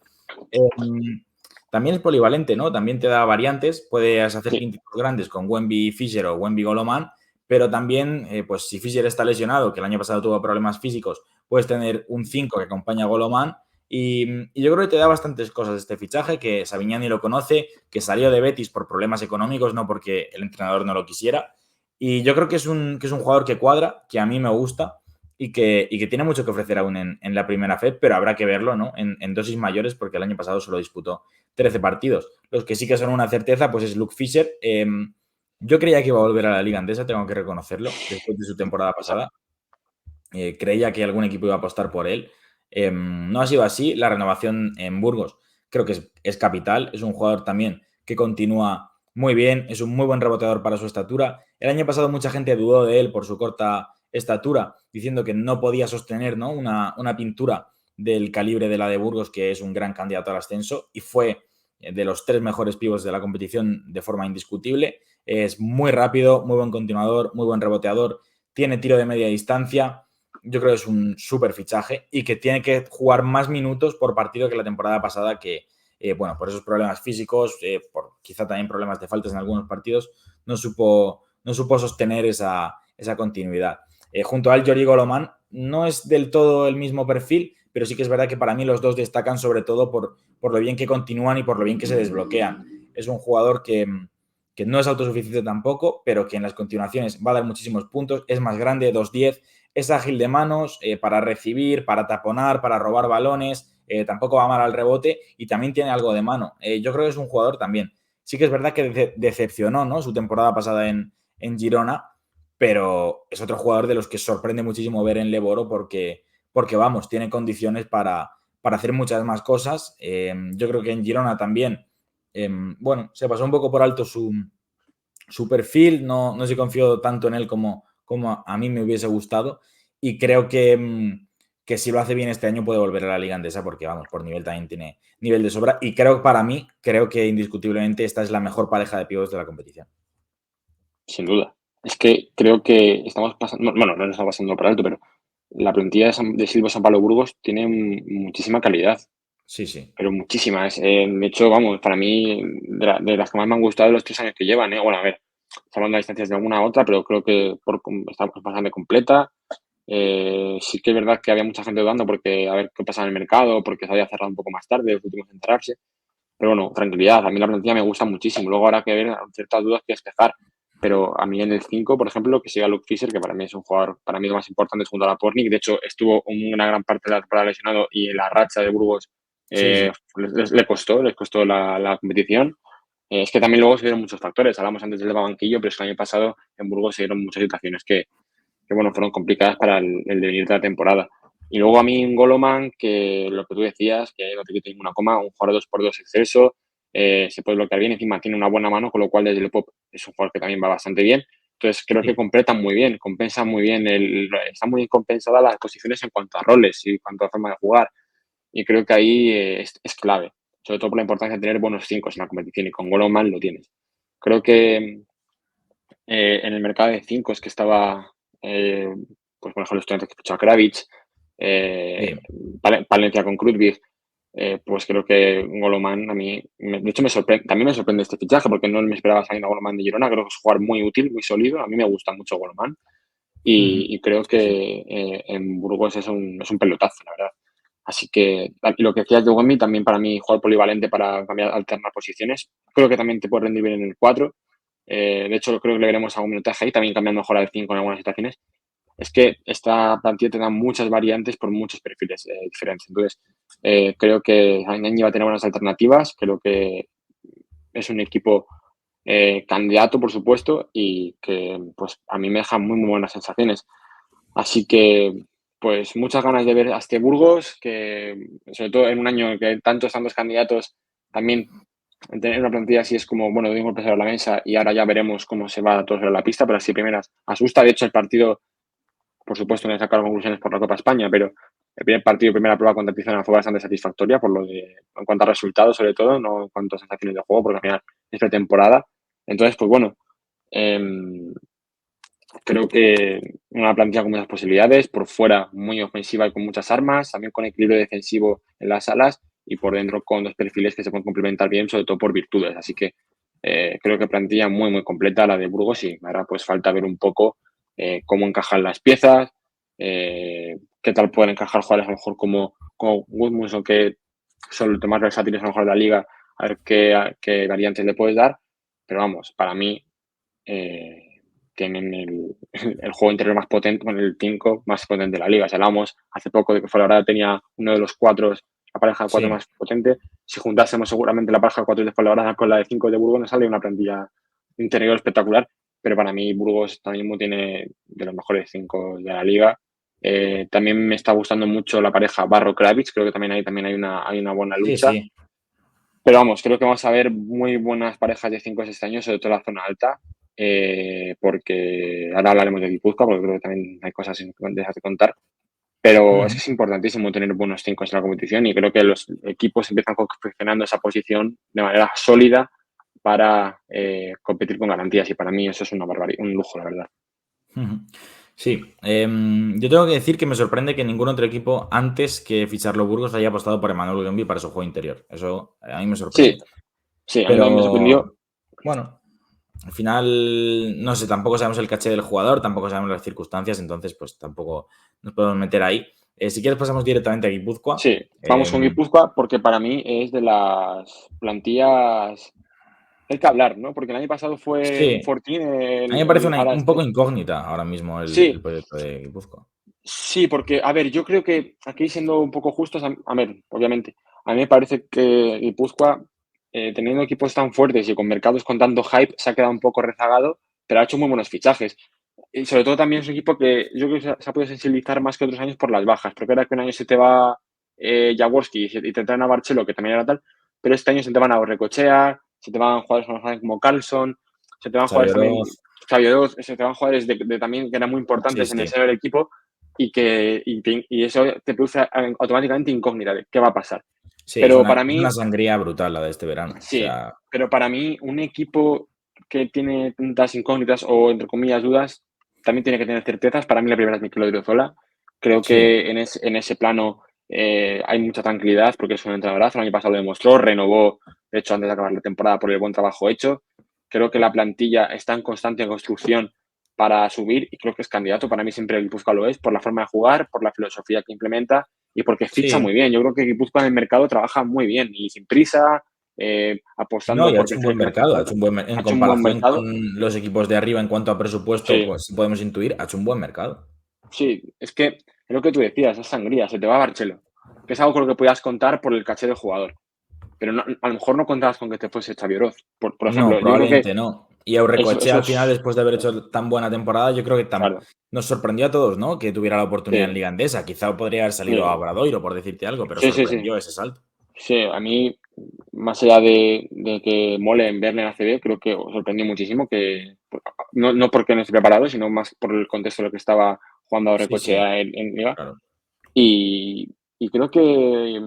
También es polivalente, ¿no? También te da variantes. Puedes hacer quintetos grandes con Wemby Fisher o Wemby Goloman, pero también, pues si Fisher está lesionado, que el año pasado tuvo problemas físicos, puedes tener un 5 que acompaña a Goloman. Y yo creo que te da bastantes cosas este fichaje, que Savignani lo conoce, que salió de Betis por problemas económicos, no porque el entrenador no lo quisiera. Y yo creo que es un jugador que cuadra, que a mí me gusta y que tiene mucho que ofrecer aún en la primera FED, pero habrá que verlo, ¿no? En dosis mayores, porque el año pasado solo disputó 13 partidos. Los que sí que son una certeza, pues es Luke Fisher. Yo creía que iba a volver a la Liga Andesa, tengo que reconocerlo, después de su temporada pasada. Creía que algún equipo iba a apostar por él. No ha sido así. La renovación en Burgos creo que es capital. Es un jugador también que continúa muy bien. Es un muy buen reboteador para su estatura. El año pasado mucha gente dudó de él por su corta estatura, diciendo que no podía sostener, ¿no? una pintura del calibre de la de Burgos, que es un gran candidato al ascenso, y fue de los 3 mejores pívos de la competición de forma indiscutible. Es muy rápido, muy buen continuador, muy buen reboteador, tiene tiro de media distancia. Yo creo que es un súper fichaje y que tiene que jugar más minutos por partido que la temporada pasada, que, bueno, por esos problemas físicos, por quizá también problemas de faltas en algunos partidos, no supo sostener esa continuidad. Junto al Giorgi Goloman, no es del todo el mismo perfil, pero sí que es verdad que para mí los dos destacan sobre todo por lo bien que continúan y por lo bien que se desbloquean. Es un jugador que no es autosuficiente tampoco, pero que en las continuaciones va a dar muchísimos puntos, es más grande, 2'10", es ágil de manos para recibir, para taponar, para robar balones, tampoco va mal al rebote y también tiene algo de mano. Yo creo que es un jugador también. Sí que es verdad que decepcionó, ¿no? Su temporada pasada en Girona, pero es otro jugador de los que sorprende muchísimo ver en Leboro porque vamos, tiene condiciones para hacer muchas más cosas. Yo creo que en Girona también, bueno, se pasó un poco por alto su perfil, no se confió tanto en él como a mí me hubiese gustado, y creo que si lo hace bien este año puede volver a la Liga Andesa porque, vamos, por nivel también tiene nivel de sobra, y creo que indiscutiblemente esta es la mejor pareja de pívos de la competición. Sin duda. Es que creo que estamos pasando, bueno, no nos está pasando por alto, pero la plantilla de Silva San Pablo Burgos tiene muchísima calidad. Sí, sí. Pero muchísimas. De hecho, vamos, para mí, de las que más me han gustado los 3 años que llevan, ¿eh? Bueno, a ver, salvando las distancias de alguna a otra, pero creo que está bastante completa. Sí que es verdad que había mucha gente dudando porque a ver qué pasa en el mercado, porque se había cerrado un poco más tarde, los últimos en enterarse. Pero bueno, tranquilidad, a mí la plantilla me gusta muchísimo. Luego habrá que ver ciertas dudas que despejar. Pero a mí en el 5, por ejemplo, que siga Luke Fisher, que para mí es un jugador, para mí lo más importante junto a la Pornik. De hecho, estuvo una gran parte de la temporada lesionado y la racha de Burgos Sí. les costó la competición. Es que también luego se dieron muchos factores. Hablamos antes del banquillo, pero es que el año pasado en Burgos se dieron muchas situaciones que bueno, fueron complicadas para el devenir de la temporada. Y luego a mí un Goloman, que lo que tú decías, que no te quito ninguna coma, un jugador 2x2 exceso, se puede bloquear bien, encima tiene una buena mano, con lo cual desde el pop es un jugador que también va bastante bien. Entonces creo que completan muy bien, compensan muy bien, están muy compensadas las posiciones en cuanto a roles y en cuanto a forma de jugar. Y creo que ahí es clave, sobre todo por la importancia de tener buenos 5 en la competición, y con Goloman lo tienes. Creo que en el mercado de 5 es que estaba, pues por ejemplo, los estudiantes que fichó a Kravitz, Sí. Palencia con Krudvig, pues creo que Goloman a mí, de hecho también me sorprende este fichaje porque no me esperaba salir a Goloman de Girona, creo que es un jugador muy útil, muy sólido, a mí me gusta mucho Goloman y creo Sí, sí. que en Burgos es un pelotazo, la verdad. Así que lo que decías de Wemby, también para mí jugador polivalente para cambiar, alternar posiciones, creo que también te puede rendir bien en el 4. De hecho, creo que le veremos algún minutaje ahí, también cambiando mejor al 5 en algunas situaciones. Es que esta plantilla te da muchas variantes por muchos perfiles diferentes. Entonces, creo que Añañi va a tener buenas alternativas. Creo que es un equipo candidato, por supuesto, y que pues a mí me deja muy, muy buenas sensaciones. Así que, pues muchas ganas de ver a este Burgos, que sobre todo en un año que tantos candidatos, también tener una plantilla así es como, bueno, doy un golpe sobre la mesa y ahora ya veremos cómo se va todo sobre la pista, pero así primeras asusta. De hecho, el partido por supuesto, no he sacado conclusiones por la Copa España, pero el primer partido, primera prueba contra Tizona fue bastante satisfactoria por lo de, en cuanto a resultados, sobre todo, no en cuanto a sensaciones de juego, porque al final es pretemporada. Entonces, pues bueno, creo que una plantilla con muchas posibilidades, por fuera muy ofensiva y con muchas armas, también con equilibrio defensivo en las alas y por dentro con dos perfiles que se pueden complementar bien, sobre todo por virtudes. Así que creo que plantilla muy, muy completa la de Burgos y ahora pues falta ver un poco cómo encajan las piezas, qué tal pueden encajar jugadores a lo mejor como Gudmundsson, o que son los más versátiles a lo mejor de la liga, a ver qué variantes le puedes dar. Pero vamos, para mí tienen el juego interior más potente, con el 5 más potente de la liga. Si hablamos hace poco de que Fuenlabrada tenía uno de los 4, la pareja de 4 Sí. más potente, si juntásemos seguramente la pareja de 4 de Fuenlabrada con la de 5 de Burgos, nos sale una plantilla interior espectacular. Pero para mí Burgos también mismo tiene de los mejores 5 de la liga. También me está gustando mucho la pareja Barro-Kravitz, creo que también hay una buena Sí, lucha. sí. Pero vamos, creo que vamos a ver muy buenas parejas de 5 este año, sobre todo en la zona alta, porque ahora hablaremos de Guipúzcoa, porque creo que también hay cosas interesantes de contar. Pero es que es importantísimo tener buenos 5 en la competición y creo que los equipos empiezan confeccionando esa posición de manera sólida para competir con garantías. Y para mí eso es una barbaridad, un lujo, la verdad. Sí, yo tengo que decir que me sorprende que ningún otro equipo antes que ficharlo Burgos haya apostado por Emmanuel Gambi para su juego interior. Eso a mí me sorprende. Sí, sí, a mí también me Pero sorprendió. bueno, al final, no sé, tampoco sabemos el caché del jugador, tampoco sabemos las circunstancias, entonces pues tampoco nos podemos meter ahí. Si quieres pasamos directamente a Guipúzcoa. Sí, vamos con Guipúzcoa porque para mí es de las plantillas hay que hablar, ¿no? Porque el año pasado fue un Sí, fortín a mí me parece ahora un poco incógnita ahora mismo el Sí, proyecto de Guipúzcoa. sí, porque, a ver, yo creo que aquí siendo un poco justos, a ver, obviamente, a mí me parece que Guipúzcoa, teniendo equipos tan fuertes y con mercados con tanto hype, se ha quedado un poco rezagado, pero ha hecho muy buenos fichajes. Y sobre todo también es un equipo que yo creo que se ha podido sensibilizar más que otros años por las bajas, porque era que un año se te va Jaworski y te traen a Barcelo, que también era tal, pero este año se te van a Recochea, se te van jugadores como Carlson, se te van jugadores también, Xavier Xavier, se te van jugadores también que eran muy sí, importantes en el sí. seno del equipo y eso te produce automáticamente incógnita de qué va a pasar. Sí, Pero para es una mí, sangría brutal la de este verano. O sí, sea, pero para mí un equipo que tiene tantas incógnitas o, entre comillas, dudas, también tiene que tener certezas. Para mí la primera es Mikel Odriozola. Creo sí, que en ese plano hay mucha tranquilidad porque es un entrenadorazo. El año pasado lo demostró, renovó, de hecho, antes de acabar la temporada por el buen trabajo hecho. Creo que la plantilla está en constante construcción para subir y creo que es candidato. Para mí siempre el Guipúzcoa lo es por la forma de jugar, por la filosofía que implementa y porque ficha sí. muy bien. Yo creo que Guipúzcoa en el mercado trabaja muy bien y sin prisa, No, apostando y ha por hecho un perfiles buen que le hacen mercado, ha falta. hecho un buen Ha en hecho un buen comparación mercado. con los equipos de arriba en cuanto a presupuesto, Sí, pues si podemos intuir, ha hecho un buen mercado. sí. Es que es lo que tú decías, es sangría, se te va a Barcelo. Que es algo con lo que podías contar por el caché del jugador. Pero a lo mejor no contabas con que te fuese Xavi Oroz. Por No, ejemplo, yo creo que probablemente no. Y Aurrecoechea eso al final, es. después de haber hecho tan buena temporada, yo creo que Claro. nos sorprendió a todos, ¿no? Que tuviera la oportunidad en Sí, Liga Endesa. Quizá podría haber salido a sí, Obradoiro, por decirte algo, pero sí, sí, sí. sorprendió ese salto. Sí, a mí, más allá de que mole en verle en ACB, creo que sorprendió muchísimo que, no porque no esté preparado, sino más por el contexto de lo que estaba jugando Sí, sí, Aurrecoechea en Liga. claro. Y, y creo que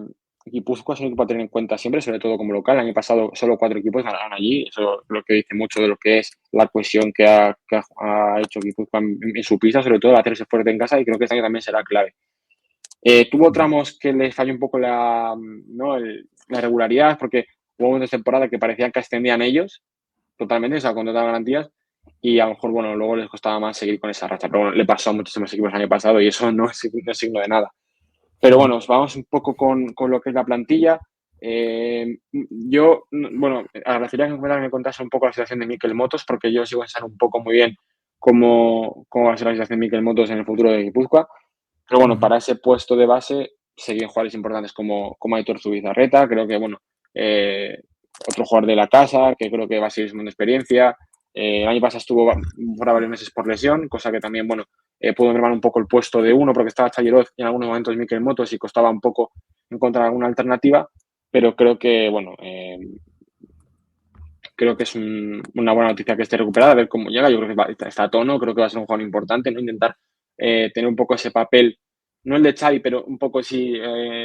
Guipúzcoa es un equipo a tener en cuenta siempre, sobre todo como local. El año pasado solo 4 equipos ganaron allí. Eso es lo que dice mucho de lo que es la cohesión ha hecho Guipúzcoa en su pista, sobre todo el hacerse fuerte en casa, y creo que este año también será clave. Tuvo tramos que le falló un poco ¿no? La regularidad, porque hubo una temporada que parecía que ascendían ellos totalmente, o sea, con todas las garantías, y a lo mejor, bueno, luego les costaba más seguir con esa racha. Pero bueno, le pasó a muchísimos equipos el año pasado y eso no es signo de nada. Pero bueno, vamos un poco con lo que es la plantilla. Bueno, agradecería que me contase un poco la situación de Mikel Motos, porque yo sigo pensando un poco muy bien cómo va a ser la situación de Mikel Motos en el futuro de Guipúzcoa. Pero bueno, para ese puesto de base seguían jugadores importantes como Aitor Zubizarreta, creo que, bueno, otro jugador de la casa, que creo que va a seguir sumando experiencia. El año pasado estuvo fuera varios meses por lesión, cosa que también, bueno, pudo mermar un poco el puesto de uno, porque estaba Chayeroz y en algunos momentos Mikel Motos y costaba un poco encontrar alguna alternativa, pero creo que, bueno, creo que es una buena noticia que esté recuperada, a ver cómo llega. Yo creo que está a tono, creo que va a ser un jugador importante, ¿no? Intentar tener un poco ese papel, no el de Xavi, pero un poco sí,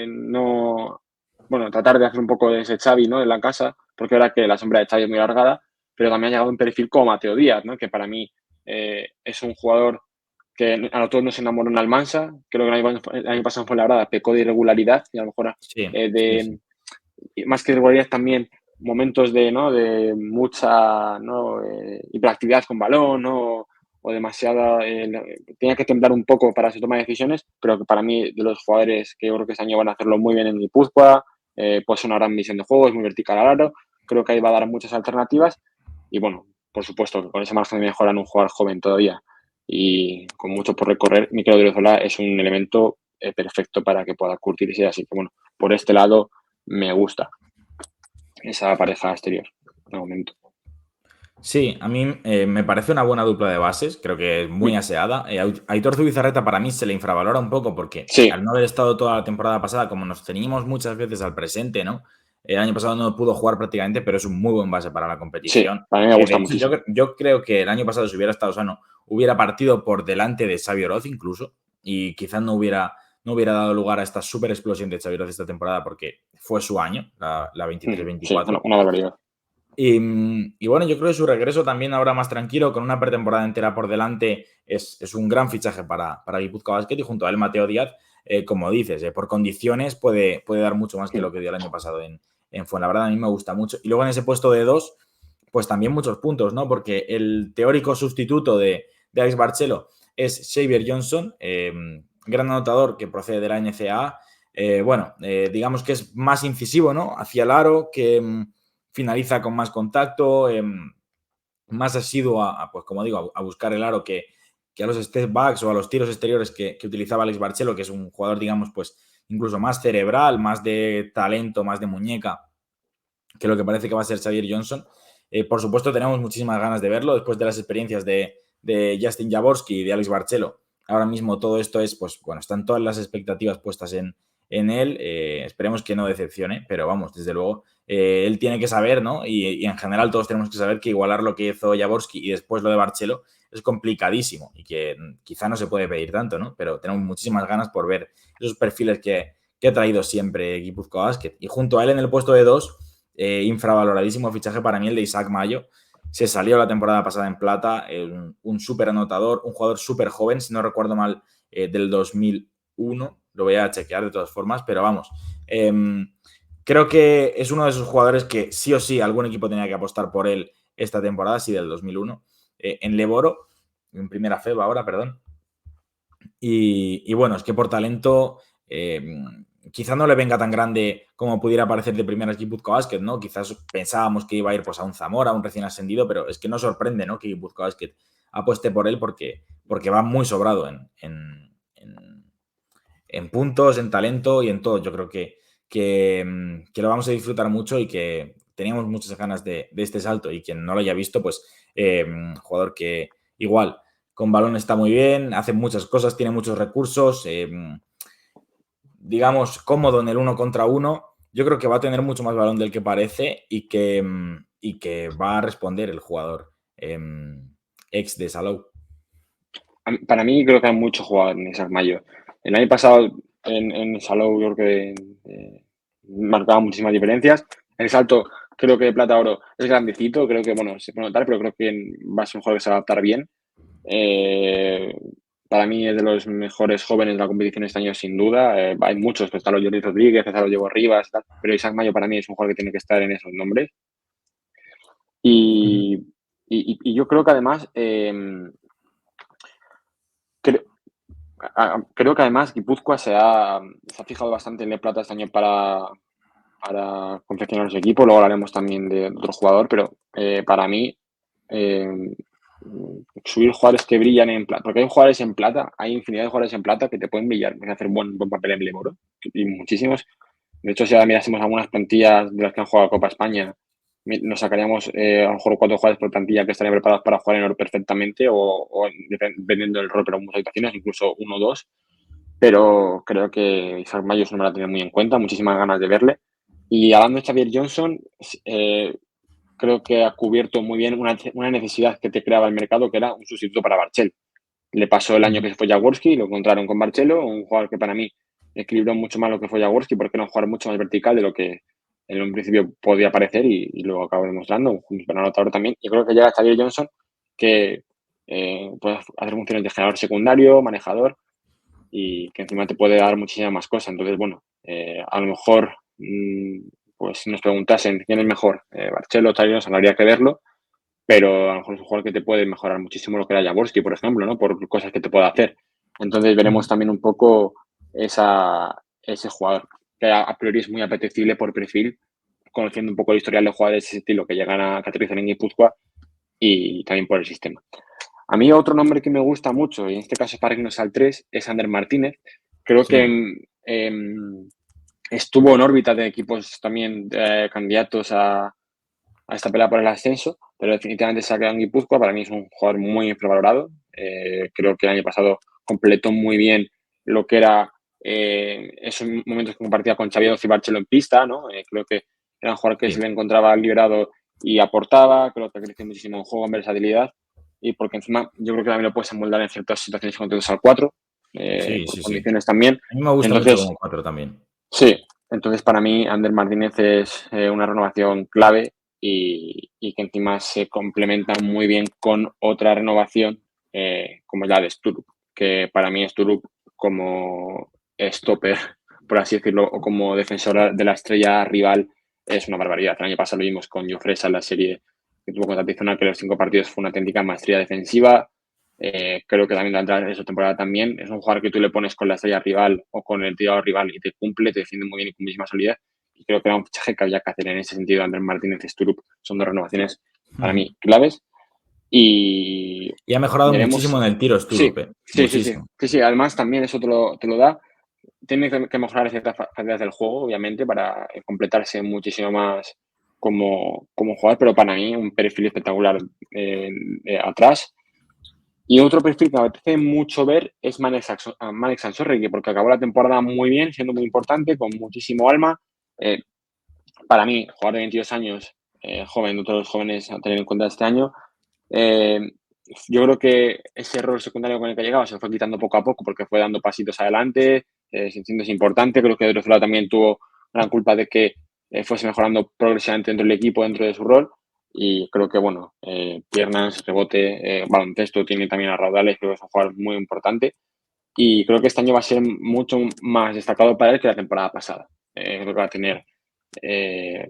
no, bueno, tratar de hacer un poco de ese Xavi, ¿no? En la casa, porque ahora que la sombra de Xavi es muy alargada, pero también ha llegado un perfil como Mateo Díaz, ¿no? Que para mí es un jugador que a nosotros nos enamoró en Almansa, creo que el año pasado fue la verdad, pecó de irregularidad y a lo mejor Sí, sí. de, más que irregularidad también momentos de, ¿no? De mucha, ¿no? Hiperactividad con balón, ¿no? O demasiada, tenía que temblar un poco para su toma de decisiones, pero que para mí de los jugadores que yo creo que este año van a hacerlo muy bien en Guipúzcoa, pues una gran visión de juego, es muy vertical al aro, creo que ahí va a dar muchas alternativas y bueno, por supuesto que con ese margen de mejora en un jugador joven todavía y con mucho por recorrer, Mikel Odriozola es un elemento perfecto para que pueda curtirse, así que bueno, por este lado me gusta esa pareja exterior de momento. Sí, a mí me parece una buena dupla de bases, creo que es muy aseada. Aitor Zubizarreta para mí se le infravalora un poco porque Sí, al no haber estado toda la temporada pasada, como nos teníamos muchas veces al presente, ¿no? El año pasado no pudo jugar prácticamente, pero es un muy buen base para la sí, competición. a mí me De gusta hecho, yo, muchísimo. yo creo que el año pasado, si hubiera estado sano, hubiera partido por delante de Xavi Oroz incluso, y quizás no hubiera dado lugar a esta super explosión de Xavi Oroz esta temporada porque fue su año, la Sí, 23-24. una barbaridad. Y bueno, yo creo que su regreso también ahora más tranquilo, con una pretemporada entera por delante, es un gran fichaje para Guipúzcoa Basket y junto a él Mateo Díaz, como dices, por condiciones puede dar mucho más que lo que dio el año pasado en Fuenlabrada. A mí me gusta mucho. Y luego en ese puesto de 2, pues también muchos puntos, ¿no? Porque el teórico sustituto de Alex Barcelo es Xavier Johnson, gran anotador que procede de la NCAA. Bueno, digamos que es más incisivo, ¿no? Hacia el aro, que finaliza con más contacto, más asiduo pues como digo, a buscar el aro que a los step backs o a los tiros exteriores que utilizaba Alex Barcelo, que es un jugador, digamos, pues incluso más cerebral, más de talento, más de muñeca, que lo que parece que va a ser Xavier Johnson. Por supuesto, tenemos muchísimas ganas de verlo después de las experiencias de Justin Jaworski y de Alex Barcelo. Ahora mismo todo esto es, pues bueno, están todas las expectativas puestas en él. Esperemos que no decepcione, pero vamos, desde luego, él tiene que saber, ¿no? Y en general todos tenemos que saber que igualar lo que hizo Jaworski y después lo de Barcelo es complicadísimo y que quizá no se puede pedir tanto, ¿no? Pero tenemos muchísimas ganas por ver esos perfiles que ha traído siempre Guipúzcoa Basket. Y junto a él en el puesto de 2, infravaloradísimo fichaje para mí el de Isaac Mayo. Se salió la temporada pasada en plata, un súper anotador, un jugador súper joven, si no recuerdo mal, del 2001. Lo voy a chequear de todas formas, pero vamos. Creo que es uno de esos jugadores que sí o sí algún equipo tenía que apostar por él esta temporada, sí, del 2001, en Leboro, en primera FEB ahora, perdón. Y bueno, es que por talento quizá no le venga tan grande como pudiera parecer de primeras Guipúzcoa Basket, ¿no? Quizás pensábamos que iba a ir pues, a un Zamora, a un recién ascendido, pero es que no sorprende, ¿no? Que Guipúzcoa Basket apueste por él porque va muy sobrado en puntos, en talento y en todo. Yo creo que lo vamos a disfrutar mucho y que teníamos muchas ganas de este salto y quien no lo haya visto, pues jugador que igual con balón está muy bien, hace muchas cosas, tiene muchos recursos, digamos, cómodo en el uno contra uno. Yo creo que va a tener mucho más balón del que parece y que va a responder el jugador ex de Salou. Para mí creo que hay mucho jugador en Isaac Mayo. El año pasado en Salou yo creo que marcaba muchísimas diferencias. El salto creo que de plata a oro es grandecito, creo que bueno, se puede notar, pero creo que va a ser un jugador que se va a adaptar bien. Eh, para mí es de los mejores jóvenes de la competición este año, sin duda. Hay muchos, pues está los Jordi Rodríguez, está los Diego Rivas, tal, pero Isaac Mayo para mí es un jugador que tiene que estar en esos nombres. Ujú. Y, y yo creo que además, cre- creo que además Guipúzcoa se ha fijado bastante en Le Plata este año para confeccionar su equipo. Luego hablaremos también de otro jugador, pero para mí, eh, subir jugadores que brillan en plata, porque hay jugadores en plata, hay infinidad de jugadores en plata que te pueden brillar, pueden hacer buen papel en Leboro, y muchísimos. De hecho, si ahora mirásemos algunas plantillas de las que han jugado Copa España, nos sacaríamos a lo mejor 4 jugadores por plantilla que estarían preparados para jugar en oro perfectamente o dependiendo del rol, pero en muchas situaciones, incluso uno o dos. Pero creo que Isaac Mayos no me la tiene muy en cuenta, muchísimas ganas de verle. Y hablando de Xavier Johnson, creo que ha cubierto muy bien una necesidad que te creaba el mercado, que era un sustituto para Barchel. Le pasó el año que se fue Jaworski, lo encontraron con Barcelo, un jugador que para mí equilibró mucho más lo que fue Jaworski porque era un jugador mucho más vertical de lo que en un principio podía parecer y luego acabó demostrando, un super anotador también. Y creo que llega Xavier Johnson, que puede hacer funciones de generador secundario, manejador, y que encima te puede dar muchísimas más cosas. Entonces, bueno, a lo mejor, pues si nos preguntasen quién es mejor, Barcelo o Xavier Johnson, habría que verlo, pero a lo mejor es un jugador que te puede mejorar muchísimo lo que era Jaworski, por ejemplo, ¿no? Por cosas que te pueda hacer. Entonces veremos también un poco ese jugador, que a priori es muy apetecible por perfil, conociendo un poco el historial de jugadores de ese estilo que llegan a aterrizar en Guipúzcoa y también por el sistema. A mí otro nombre que me gusta mucho, y en este caso para irnos al 3, es Ander Martínez. Creo Sí. que estuvo en órbita de equipos también candidatos a esta pelea por el ascenso, pero definitivamente se ha quedado en Guipúzcoa. Para mí es un jugador muy infravalorado. Creo que el año pasado completó muy bien lo que era esos momentos que compartía con Xavier y Barcelo en pista, ¿no? Creo que era un jugador que se le encontraba liberado y aportaba. Creo que creció muchísimo en juego, en versatilidad, y porque encima yo creo que también lo puedes moldar en ciertas situaciones con al 4, Sí, por sí, sí. condiciones también. A mí me gusta mucho Entonces, como 4 también. sí, entonces para mí Ander Martínez es una renovación clave y que encima se complementa muy bien con otra renovación como es la de Sturup, que para mí Sturup como stopper, por así decirlo, o como defensor de la estrella rival es una barbaridad. El año pasado lo vimos con Jofresa en la serie que tuvo contra Tizona, que los 5 partidos fue una auténtica maestría defensiva. Creo que también la de esa temporada también. Es un jugador que tú le pones con la estrella rival o con el tirador rival y te cumple, te defiende muy bien y con muchísima solidez. Y creo que era un fichaje que había que hacer en ese sentido. Andrés Martínez y Sturup son dos renovaciones para mí claves. Y Y ha mejorado muchísimo veremos. en el tiro Sí, Sturup, sí, sí, sí. muchísimo. Sí, sí. Además, también eso te lo da. Tiene que mejorar ciertas facilidades del juego, obviamente, para completarse muchísimo más como jugador, pero para mí un perfil espectacular atrás. Y otro perfil que me apetece mucho ver es Manek Sansorri, porque acabó la temporada muy bien, siendo muy importante, con muchísimo alma. Eh, para mí, jugador de 22 años, joven, de todos los jóvenes a tener en cuenta este año, eh, yo creo que ese rol secundario con el que llegaba se fue quitando poco a poco porque fue dando pasitos adelante, sintiéndose importante. Creo que Odriozola también tuvo gran culpa de que fuese mejorando progresivamente dentro del equipo, dentro de su rol. Y creo que, bueno, piernas, rebote, baloncesto, tiene también a raudales, creo que es un jugador muy importante. Y creo que este año va a ser mucho más destacado para él que la temporada pasada. Creo que va a tener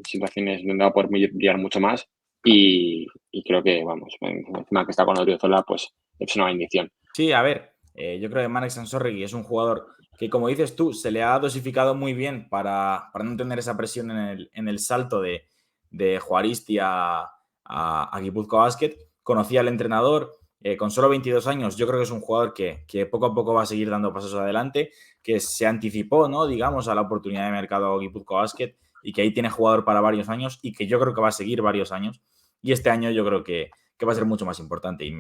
situaciones donde va a poder brillar mucho más y creo que, vamos, encima que está con Odriozola, pues es una bendición. Sí, a ver, yo creo que Marek Sansorri es un jugador que, como dices tú, se le ha dosificado muy bien para no tener esa presión en el salto de Juaristi a Guipúzcoa Basket. Conocía al entrenador, con solo 22 años, yo creo que es un jugador que poco a poco va a seguir dando pasos adelante, que se anticipó, ¿no? Digamos, a la oportunidad de mercado Guipúzcoa Basket y que ahí tiene jugador para varios años y que yo creo que va a seguir varios años. Y este año yo creo que va a ser mucho más importante. Y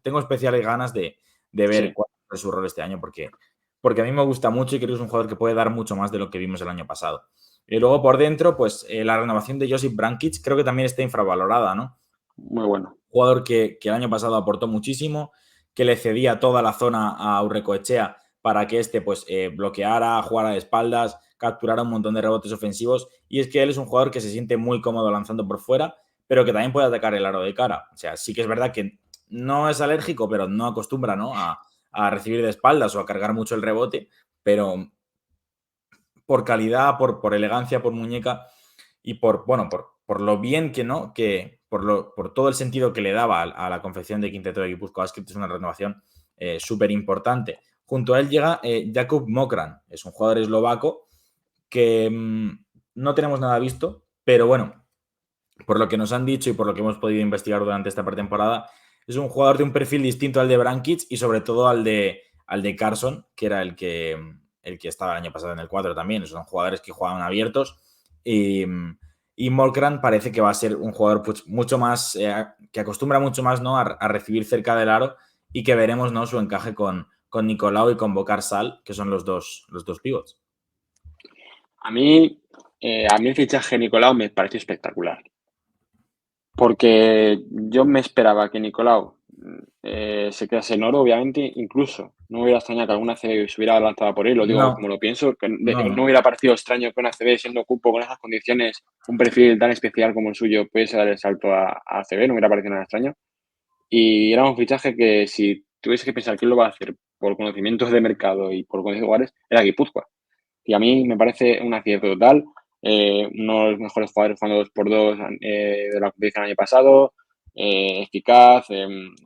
tengo especiales ganas de ver Sí. cuál es su rol este año porque a mí me gusta mucho y creo que es un jugador que puede dar mucho más de lo que vimos el año pasado. Y luego por dentro, pues la renovación de Josip Brankic creo que también está infravalorada, ¿no? Muy bueno. Jugador que el año pasado aportó muchísimo, que le cedía toda la zona a Urrecoechea para que este pues bloqueara, jugara de espaldas, capturara un montón de rebotes ofensivos. Y es que él es un jugador que se siente muy cómodo lanzando por fuera, pero que también puede atacar el aro de cara. O sea, sí que es verdad que no es alérgico, pero no acostumbra, ¿no? A recibir de espaldas o a cargar mucho el rebote, pero por calidad, por elegancia, por muñeca y por lo bien que no, que por todo el sentido que le daba a la confección de quinteto de Guipúzcoa Basket, es una renovación súper importante. Junto a él llega Jakub Mokran, es un jugador eslovaco que no tenemos nada visto, pero bueno, por lo que nos han dicho y por lo que hemos podido investigar durante esta pretemporada, es un jugador de un perfil distinto al de Brankic y sobre todo al de Carson, que era el que estaba el año pasado en el 4 también. Son jugadores que jugaban abiertos y Molkran parece que va a ser un jugador pues, mucho más, que acostumbra mucho más, ¿no? a recibir cerca del aro y que veremos, ¿no? Su encaje con Nicolau y con Bokar Sal, que son los dos pivots. A mí el fichaje de Nicolau me pareció espectacular. Porque yo me esperaba que Nicolau se quedase en oro, obviamente, incluso no me hubiera extrañado que alguna CB se hubiera lanzado por él, lo digo como No, lo pienso, que no no. hubiera parecido extraño que una CB siendo cupo con esas condiciones, un perfil tan especial como el suyo, pudiese dar el salto a CB, no me hubiera parecido nada extraño. Y era un fichaje que si tuviese que pensar quién lo va a hacer por conocimientos de mercado y por conocimientos de jugadores, era Guipúzcoa. Y a mí me parece un acierto total. Uno de los mejores jugadores jugando 2x2 de la competición el año pasado. Eficaz,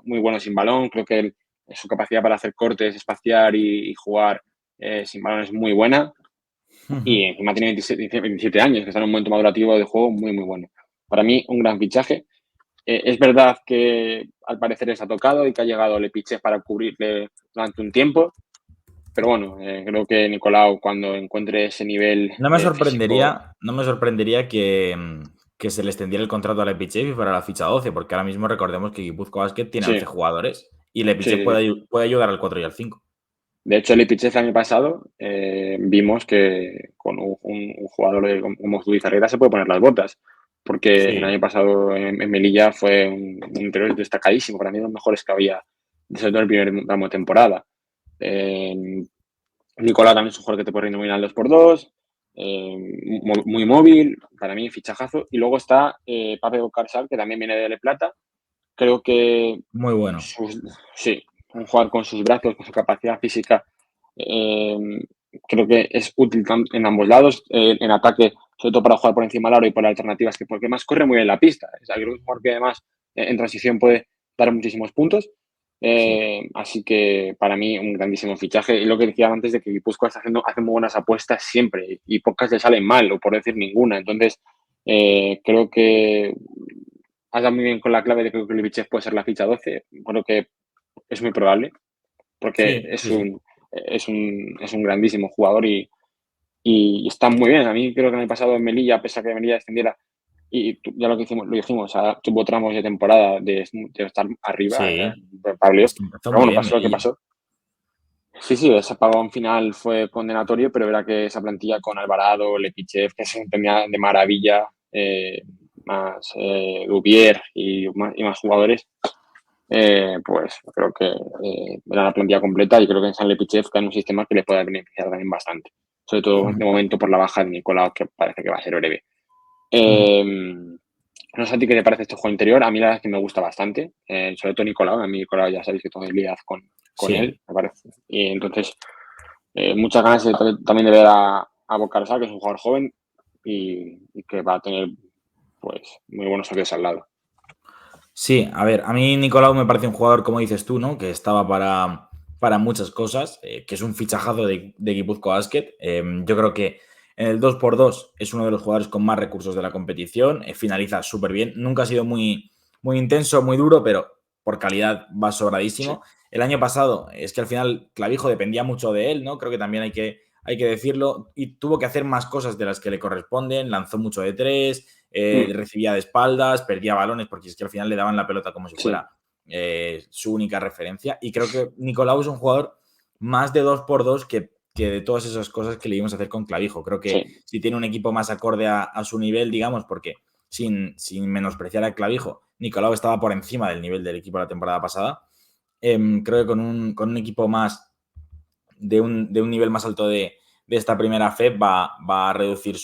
muy bueno sin balón. Creo que su capacidad para hacer cortes, espaciar y jugar sin balón es muy buena. Y encima tiene 27 años, que está en un momento madurativo de juego muy, muy bueno. Para mí, un gran fichaje. Es verdad que al parecer les ha tocado y que ha llegado Lepiche para cubrirle durante un tiempo, pero bueno, creo que Nicolau cuando encuentre ese nivel físico, No me sorprendería que se le extendiera el contrato a Lepichev y fuera la ficha 12, porque ahora mismo recordemos que Guipúzcoa Basket tiene 11 sí, jugadores y sí, Lepichev sí, sí. puede ayudar al 4 y al 5. De hecho, Lepiche el año pasado vimos que con un jugador como Luis Herrera se puede poner las botas, porque el Sí, año pasado en Melilla fue un interior destacadísimo, para mí de los mejores que había, sobre todo el primer tramo de temporada. Eh, Nicolás también es un jugador que te puede rendir muy bien al 2x2, muy móvil, para mí fichajazo. Y luego está Pape Bocarsal, que también viene de Le Plata. Creo que muy bueno. sí, un jugador con sus brazos, con su capacidad física, eh, creo que es útil en ambos lados, en ataque, sobre todo para jugar por encima del aro y por alternativas, que porque más corre muy bien la pista. O sea, creo que es un jugador que además en transición puede dar muchísimos puntos. Sí. Así que para mí un grandísimo fichaje. Y lo que decía antes de que Guipúzcoa hace muy buenas apuestas siempre y pocas le salen mal, o por decir ninguna. Entonces, creo que has dado muy bien con la clave de que Kulibichev puede ser la ficha 12. Creo que es muy probable porque Sí, sí, sí. es un grandísimo jugador y está muy bien. A mí creo que en el pasado en Melilla, pese a que Melilla descendiera, y ya lo dijimos, tuvo tramos de temporada de estar arriba, Sí. para playoff, Es que empezó pero muy bueno, bien pasó lo que Melilla. pasó. Sí, sí, ese apagón final fue condenatorio, pero era que esa plantilla con Alvarado, Lepichev, que se entendía de maravilla, más Dubier y más jugadores, pues creo que era la plantilla completa y creo que en San Lepichev cae en un sistema que le puede beneficiar también bastante. Sobre todo de momento por la baja de Nicolau, que parece que va a ser breve. No sé a ti qué te parece este juego interior. A mí la verdad es que me gusta bastante. Sobre todo Nicolau. A mí Nicolau ya sabéis que tengo debilidad con Sí. él, me parece. Y entonces, muchas ganas también de ver a Bocarsal, que es un jugador joven y que va a tener pues muy buenos socios al lado. Sí, a ver, a mí Nicolau me parece un jugador, como dices tú, ¿no? Que estaba para muchas cosas, que es un fichajazo de Guipúzcoa Basket. Yo creo que en el 2x2 es uno de los jugadores con más recursos de la competición, finaliza súper bien. Nunca ha sido muy intenso, muy duro, pero por calidad va Sí. sobradísimo. El año pasado es que al final Clavijo dependía mucho de él, ¿no? Creo que también hay que decirlo, y tuvo que hacer más cosas de las que le corresponden, lanzó mucho de tres, Mm, recibía de espaldas, perdía balones, porque es que al final le daban la pelota como si sí. fuera su única referencia. Y creo que Nicolau es un jugador más de 2x2 que de todas esas cosas que le íbamos a hacer con Clavijo. Creo que Sí. si tiene un equipo más acorde a su nivel, digamos, porque sin menospreciar a Clavijo, Nicolau estaba por encima del nivel del equipo la temporada pasada. Creo que con un equipo más de un nivel más alto de esta primera FEP va a reducir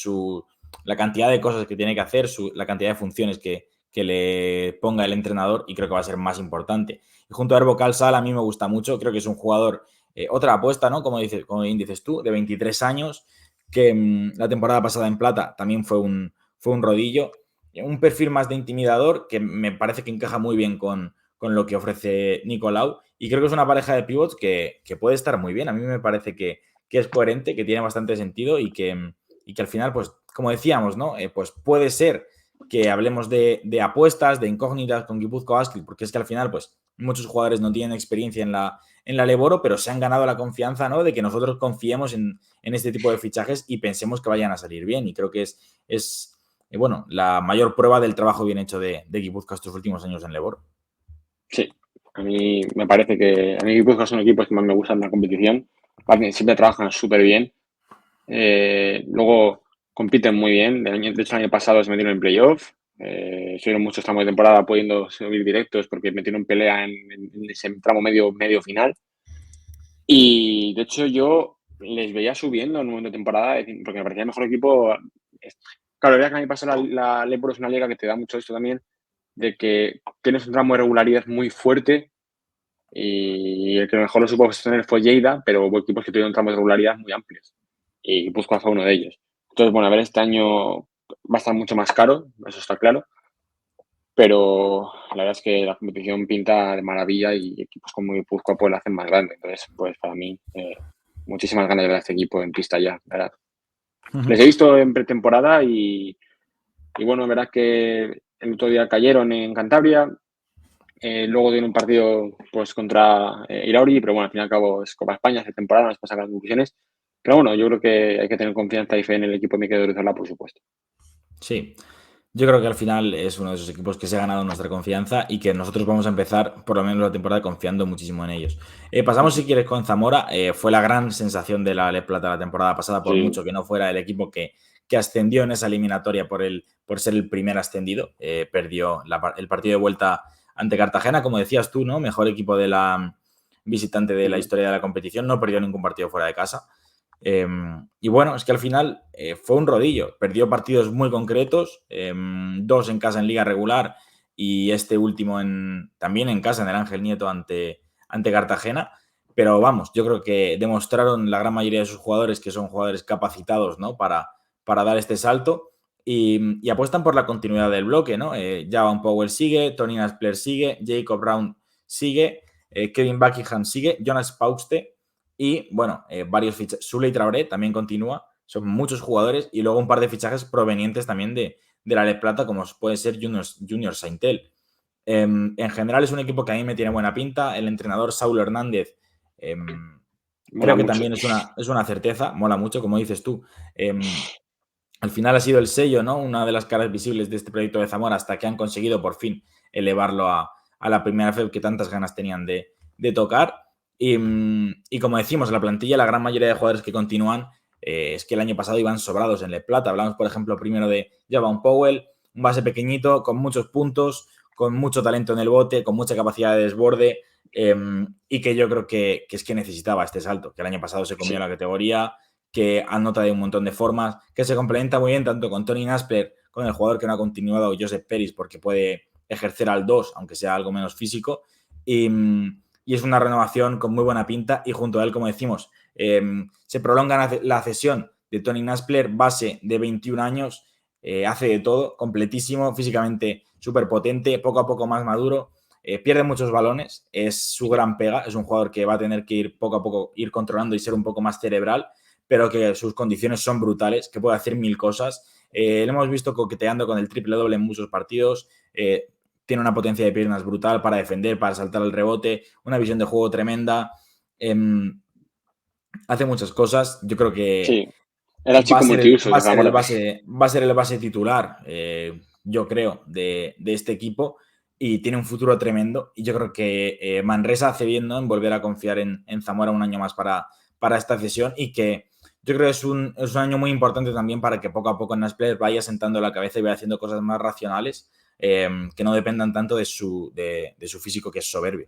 la cantidad de cosas que tiene que hacer, la cantidad de funciones que le ponga el entrenador y creo que va a ser más importante. Y junto a Herbo Calsal a mí me gusta mucho, creo que es un jugador, otra apuesta, ¿no? Como bien dices tú, de 23 años, que la temporada pasada en Plata también fue un rodillo, un perfil más de intimidador que me parece que encaja muy bien con lo que ofrece Nicolau. Y creo que es una pareja de pivots que puede estar muy bien. A mí me parece que es coherente, que tiene bastante sentido y que al final, pues, como decíamos, ¿no? Pues puede ser que hablemos de apuestas, de incógnitas con Guipúzcoa Basket, porque es que al final, pues, muchos jugadores no tienen experiencia en la Leboro, pero se han ganado la confianza, ¿no? De que nosotros confiemos en este tipo de fichajes y pensemos que vayan a salir bien. Y creo que es bueno, la mayor prueba del trabajo bien hecho de Guipúzcoa estos últimos años en Leboro. Sí, a mí me parece que a mí Guipúzcoa son equipos que más me gustan en la competición. Siempre trabajan súper bien. Luego compiten muy bien. De hecho, el año pasado se metieron en playoff. Estuvieron muchos tramos de temporada pudiendo subir directos porque metieron pelea en ese tramo medio final. Y de hecho yo les veía subiendo en un momento de temporada porque me parecía el mejor equipo. Claro, era que a mí me pasa la ley por una liga que te da mucho esto también, de que tienes un tramo de regularidad muy fuerte y el que mejor lo supo tener fue Lleida, pero hubo equipos que tuvieron tramos de regularidad muy amplios y Guipúzcoa fue uno de ellos. Entonces, bueno, a ver, este año va a estar mucho más caro, eso está claro, pero la verdad es que la competición pinta de maravilla y equipos como Guipúzcoa pues la hacen más grande. Entonces, pues para mí, muchísimas ganas de ver a este equipo en pista ya, ¿verdad? Les he visto en pretemporada y bueno, verás que el otro día cayeron en Cantabria, luego dieron un partido pues contra Irauri, pero bueno, al fin y al cabo es Copa España, hace temporada, no es pasar las conclusiones. Pero bueno, yo creo que hay que tener confianza y fe en el equipo de Mikel Odriozola, por supuesto. Sí, yo creo que al final es uno de esos equipos que se ha ganado nuestra confianza y que nosotros vamos a empezar, por lo menos la temporada, confiando muchísimo en ellos. Pasamos, si quieres, con Zamora. Fue la gran sensación de la Le Plata la temporada pasada, por Sí, mucho que no fuera el equipo que ascendió en esa eliminatoria por ser el primer ascendido. Perdió el partido de vuelta ante Cartagena, como decías tú, ¿no? Mejor equipo de la visitante de la historia de la competición. No perdió ningún partido fuera de casa. Y bueno, es que al final fue un rodillo. Perdió partidos muy concretos, 2 en casa en liga regular y este último también en casa en el Ángel Nieto ante Cartagena. Pero vamos, yo creo que demostraron la gran mayoría de sus jugadores que son jugadores capacitados, ¿no? para dar este salto y apuestan por la continuidad del bloque, ¿no? Javon Powell sigue, Tony Naspler sigue, Jacob Brown sigue, Kevin Buckingham sigue, Jonas Pauste. Y bueno, varios fichajes. Suley Traoré también continúa. Son muchos jugadores y luego un par de fichajes provenientes también de la Le Plata, como puede ser Junior Saintel. En general es un equipo que a mí me tiene buena pinta. El entrenador Saulo Hernández mola creo que mucho. también es una certeza, mola mucho, como dices tú. Al final ha sido el sello, ¿no? Una de las caras visibles de este proyecto de Zamora hasta que han conseguido por fin elevarlo a la primera FEB que tantas ganas tenían de tocar. Y como decimos, la plantilla, la gran mayoría de jugadores que continúan, es que el año pasado iban sobrados en Le Plata. Hablamos, por ejemplo, primero de Javon Powell, un base pequeñito, con muchos puntos, con mucho talento en el bote, con mucha capacidad de desborde, y que yo creo que es que necesitaba este salto, que el año pasado se comió Sí, la categoría, que anota de un montón de formas, que se complementa muy bien tanto con Tony Naspler, con el jugador que no ha continuado, Josep Peris, porque puede ejercer al 2, aunque sea algo menos físico. Y es una renovación con muy buena pinta y junto a él, como decimos, se prolonga la cesión de Tony Naspler, base de 21 años, hace de todo, completísimo, físicamente súper potente, poco a poco más maduro, pierde muchos balones, es su sí, gran pega, es un jugador que va a tener que ir poco a poco, ir controlando y ser un poco más cerebral, pero que sus condiciones son brutales, que puede hacer mil cosas. Le hemos visto coqueteando con el triple doble en muchos partidos, tiene una potencia de piernas brutal para defender, para saltar el rebote, una visión de juego tremenda. Hace muchas cosas. Yo creo que sí. Era el chico multiusos de Zamora. va a ser el base titular, yo creo, de este equipo y tiene un futuro tremendo. Y yo creo que Manresa hace bien, ¿no?, en volver a confiar en Zamora un año más para esta cesión y que yo creo que es un año muy importante también para que poco a poco Naspers vaya sentando la cabeza y vaya haciendo cosas más racionales, que no dependan tanto de su físico, que es soberbio.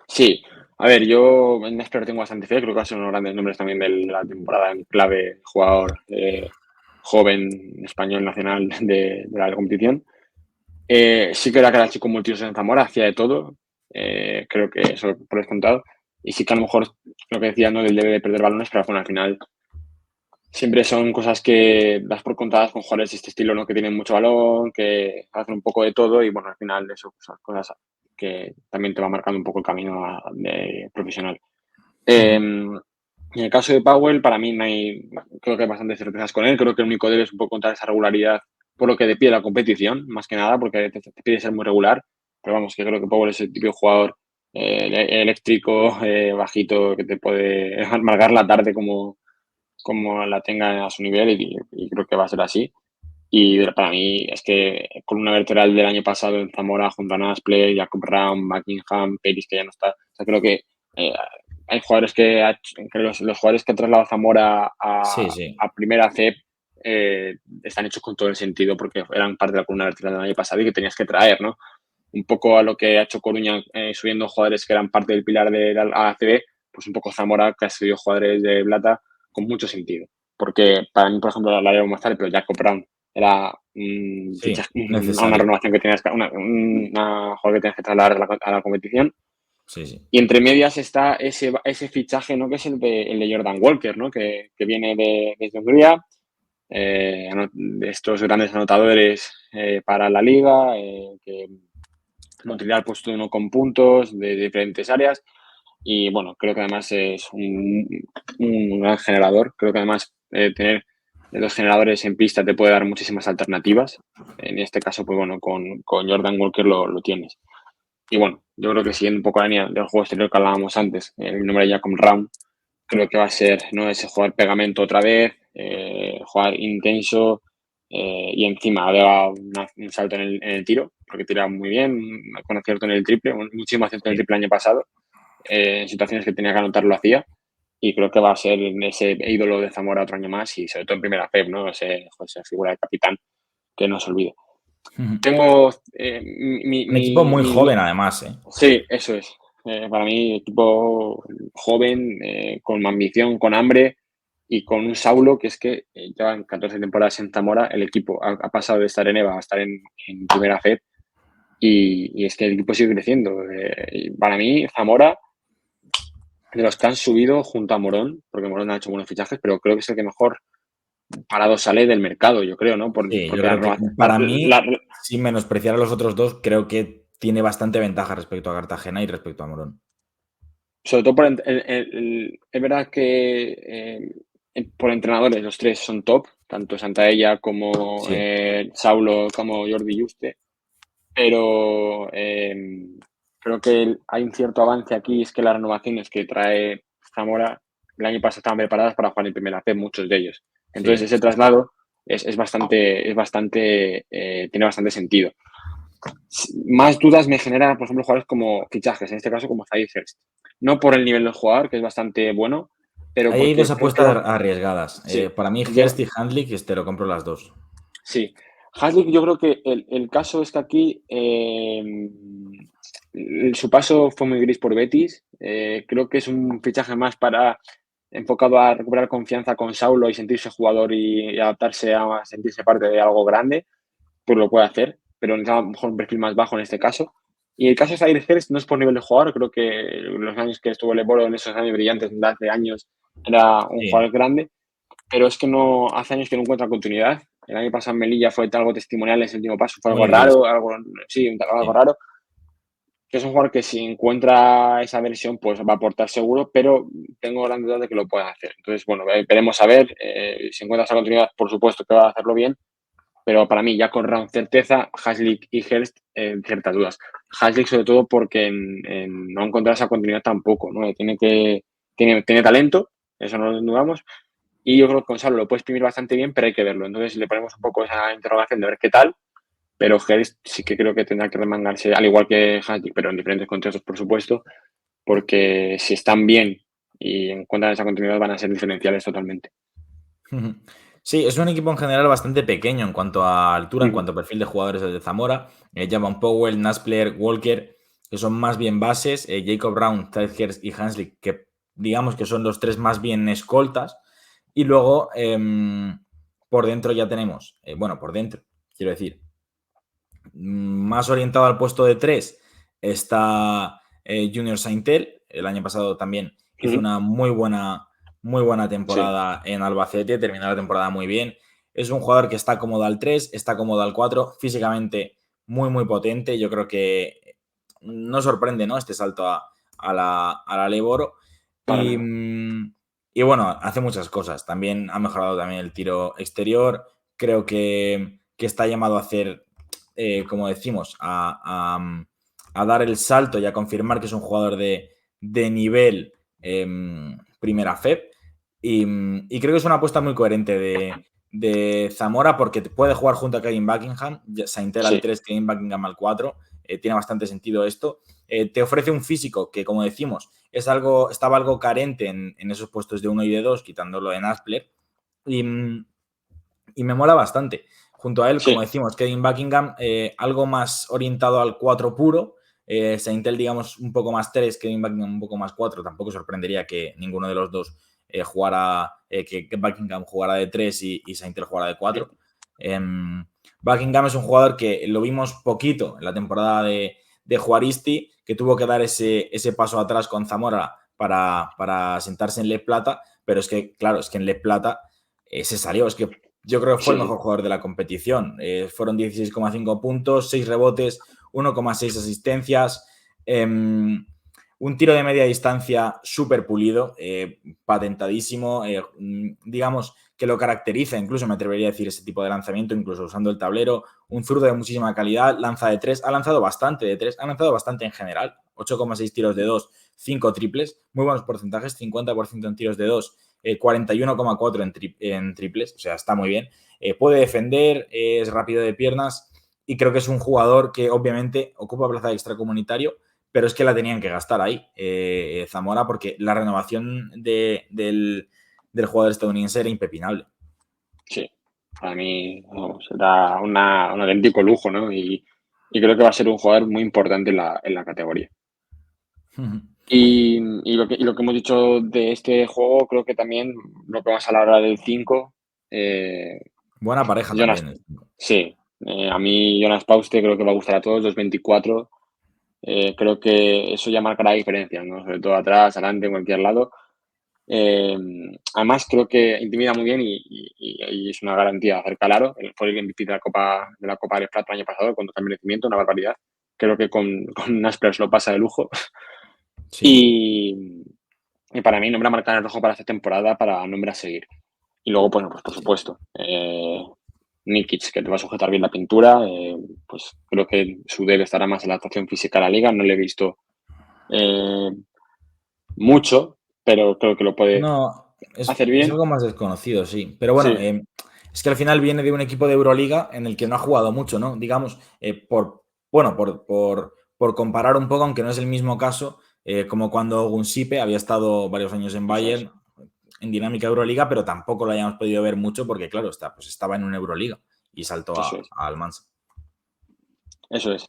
Sí, a ver, yo en Néstor tengo bastante fe, creo que va a ser uno de los grandes nombres también de la temporada en clave, jugador joven español nacional de la competición. Sí que era el chico multiusos en Zamora, hacía de todo, creo que eso por descontado. Y sí que a lo mejor lo que decía, ¿no?, del debe de perder balones, pero bueno, al final siempre son cosas que das por contadas con jugadores de este estilo, ¿no?, que tienen mucho balón, que hacen un poco de todo y bueno, al final eso, cosas que también te va marcando un poco el camino de profesional. En el caso de Powell, para mí creo que hay bastantes certezas con él. Creo que el único debe es un poco contar esa regularidad por lo que te pide la competición, más que nada, porque te pide ser muy regular. Pero vamos, que creo que Powell es el tipo de jugador eléctrico, bajito, que te puede amargar la tarde como la tenga a su nivel y creo que va a ser así. Y para mí es que columna vertebral del año pasado en Zamora junto a Nasple, Jacob Brown, Buckingham, Peris, que ya no está. O sea, creo que hay jugadores que los jugadores que han trasladado Zamora Sí, sí. a primera CEP están hechos con todo el sentido porque eran parte de la columna vertebral del año pasado y que tenías que traer, ¿no? Un poco a lo que ha hecho Coruña subiendo jugadores que eran parte del pilar de la ACB, pues un poco Zamora que ha subido jugadores de plata con mucho sentido. Porque para mí, por ejemplo, la hablaremos más tarde, pero Jacob Brown era Sí, una necesario. renovación que tenías una jugador que tenías que trasladar a la competición. Sí, sí. Y entre medias está ese fichaje, ¿no? Que es el de Jordan Walker, ¿no? Que viene desde Hungría, de estos grandes anotadores para la liga, que Montreal puesto uno con puntos de diferentes áreas. Y bueno, creo que además es un gran generador. Creo que además tener los generadores en pista te puede dar muchísimas alternativas. En este caso, pues bueno, con Jordan Walker lo tienes. Y bueno, yo creo que siguiendo un poco la línea del juego exterior que hablábamos antes, el nombre de Jacob Round, creo que va a ser, ¿no?, ese jugar pegamento otra vez, jugar intenso y encima ha dado un salto en el tiro, porque tira muy bien, con acierto en el triple, muchísimo acierto en el Sí. triple el año pasado, en situaciones que tenía que anotar lo hacía y creo que va a ser ese ídolo de Zamora otro año más y sobre todo en primera FEP, ¿no? Esa figura de capitán que no se olvide. Tengo Un equipo muy joven, además, ¿eh? Sí, eso es. Para mí, equipo joven, con ambición, con hambre y con un Saulo que es que llevan 14 temporadas en Zamora. El equipo ha pasado de estar en EVA a estar en primera FED y es que el equipo sigue creciendo. Y para mí, Zamora, de los que han subido junto a Morón, porque Morón ha hecho buenos fichajes, pero creo que es el que mejor parado sale del mercado, yo creo, ¿no? Sí, yo Porque creo que para mí, sin menospreciar a los otros dos, creo que tiene bastante ventaja respecto a Cartagena y respecto a Morón. sobre todo es verdad que por entrenadores los tres son top, tanto Santaella como Sí, Saulo como Jordi Juste, pero creo que hay un cierto avance aquí, es que las renovaciones que trae Zamora el año pasado estaban preparadas para jugar en primera C, muchos de ellos. Entonces sí. ese traslado tiene bastante sentido. Más dudas me generan, por ejemplo, jugadores como fichajes, en este caso como Zaid Hurst. No por el nivel del jugador, que es bastante bueno, pero Ahí hay dos porque creo que apuestas arriesgadas. sí, Para mí, yo, Hurst y Handlik, te lo compro las dos. sí. Haslick, yo creo que el caso es que aquí su paso fue muy gris por Betis. Creo que es un fichaje más para enfocado a recuperar confianza con Saulo y sentirse jugador y adaptarse a sentirse parte de algo grande, pues lo puede hacer, pero necesita a lo mejor un perfil más bajo en este caso. Y el caso de Zaire Hurst no es por nivel de jugador, creo que los años que estuvo el Eboro, en esos años brillantes de hace años, era un Sí. jugador grande, pero es que no hace años que no encuentra continuidad. El año pasado en Melilla fue algo testimonial, ese último paso fue algo Muy gris. raro, sí, algo Sí. raro. Que es un jugador que si encuentra esa versión, pues va a aportar seguro, pero tengo gran duda de que lo pueda hacer. Entonces, bueno, veremos a ver. Si encuentra esa continuidad, por supuesto que va a hacerlo bien, pero para mí, ya con Round certeza, Haslick y Hurst, ciertas dudas. Haslick, sobre todo, porque no ha encontrado esa continuidad tampoco, ¿no? Tiene talento, eso no lo dudamos, y yo creo que Gonzalo lo puede exprimir bastante bien, pero hay que verlo. Entonces, le ponemos un poco esa interrogación de ver qué tal, pero Hurst sí que creo que tendrá que remangarse, al igual que Haslick, pero en diferentes contextos, por supuesto, porque si están bien y encuentran esa continuidad, van a ser diferenciales totalmente. Sí, es un equipo en general bastante pequeño en cuanto a altura, en cuanto a perfil de jugadores de Zamora. Javan Powell, Naspler, Walker, que son más bien bases. Jacob Brown, Zaid Hurst y Hanslick, que digamos que son los tres más bien escoltas. Y luego, por dentro ya tenemos, por dentro, quiero decir, más orientado al puesto de tres está Junior Saintel. El año pasado también hizo una muy buena Sí, temporada en Albacete, terminó la temporada muy bien. Es un jugador que está cómodo al 3, está cómodo al 4, físicamente muy potente. Yo creo que no sorprende, ¿no?, este salto a la Leboro. para Y, nada. y bueno, hace muchas cosas. También ha mejorado también el tiro exterior. Creo que está llamado a hacer, como decimos, a dar el salto y a confirmar que es un jugador de nivel primera FEP. Y creo que es una apuesta muy coherente de Zamora, porque puede jugar junto a Kevin Buckingham, Saintel al Sí, 3, Kevin Buckingham al 4. Tiene bastante sentido esto. Te ofrece un físico que, como decimos, estaba algo carente en esos puestos de 1 y de 2, quitándolo de Naspler. Y y me mola bastante. Junto a él, Sí. como decimos, Kevin Buckingham, algo más orientado al 4 puro. Saintel, digamos, un poco más 3, Kevin Buckingham un poco más 4. Tampoco sorprendería que ninguno de los dos jugara, que Buckingham jugara de 3 y Saintel jugara de 4. Buckingham es un jugador que lo vimos poquito en la temporada de Juaristi, que tuvo que dar ese paso atrás con Zamora para sentarse en Le Plata, pero es que, claro, es que en Le Plata se salió. Es que yo creo que fue el mejor jugador de la competición. Fueron 16,5 puntos, 6 rebotes, 1,6 asistencias, un tiro de media distancia súper pulido, patentadísimo, digamos que lo caracteriza, incluso me atrevería a decir ese tipo de lanzamiento, incluso usando el tablero, un zurdo de muchísima calidad, lanza de 3, ha lanzado bastante de 3, ha lanzado bastante en general, 8,6 tiros de 2, 5 triples, muy buenos porcentajes, 50% en tiros de 2, 41,4 en triples, o sea, está muy bien. Puede defender, es rápido de piernas y creo que es un jugador que obviamente ocupa plaza de extracomunitario, pero es que la tenían que gastar ahí, Zamora, porque la renovación del jugador estadounidense era impepinable. Sí, para mí era un auténtico lujo, ¿no? Y creo que va a ser un jugador muy importante en la categoría. Y lo que hemos dicho de este juego, creo que también lo que vamos a hablar ahora del 5, Buena pareja Jonas, también. sí, a mí Jonas Pauste creo que va a gustar a todos, 2,24. Creo que eso ya marcará diferencias, ¿no? Sobre todo atrás, adelante, en cualquier lado. Además, creo que intimida muy bien y es una garantía hacer Calaro. Fue el MVP de la Copa del Plata el año pasado, con total merecimiento, una barbaridad. Creo que con Naspers lo pasa de lujo. Sí. Y para mí, nombre a marcar el rojo para esta temporada, para nombre a seguir. Y luego, pues por supuesto, Nikic, que te va a sujetar bien la pintura. Pues creo que su debe estará más en la adaptación física a la liga. No le he visto mucho, pero creo que lo puede No, hacer es bien. algo más desconocido, sí. Pero bueno, Sí, es que al final viene de un equipo de Euroliga en el que no ha jugado mucho, ¿no? Digamos, por comparar un poco, aunque no es el mismo caso, como cuando Gunsipe había estado varios años en eso es. Bayern, en dinámica Euroliga, pero tampoco lo hayamos podido ver mucho porque, claro, estaba en una Euroliga y saltó Eso es. a Almansa. Eso es.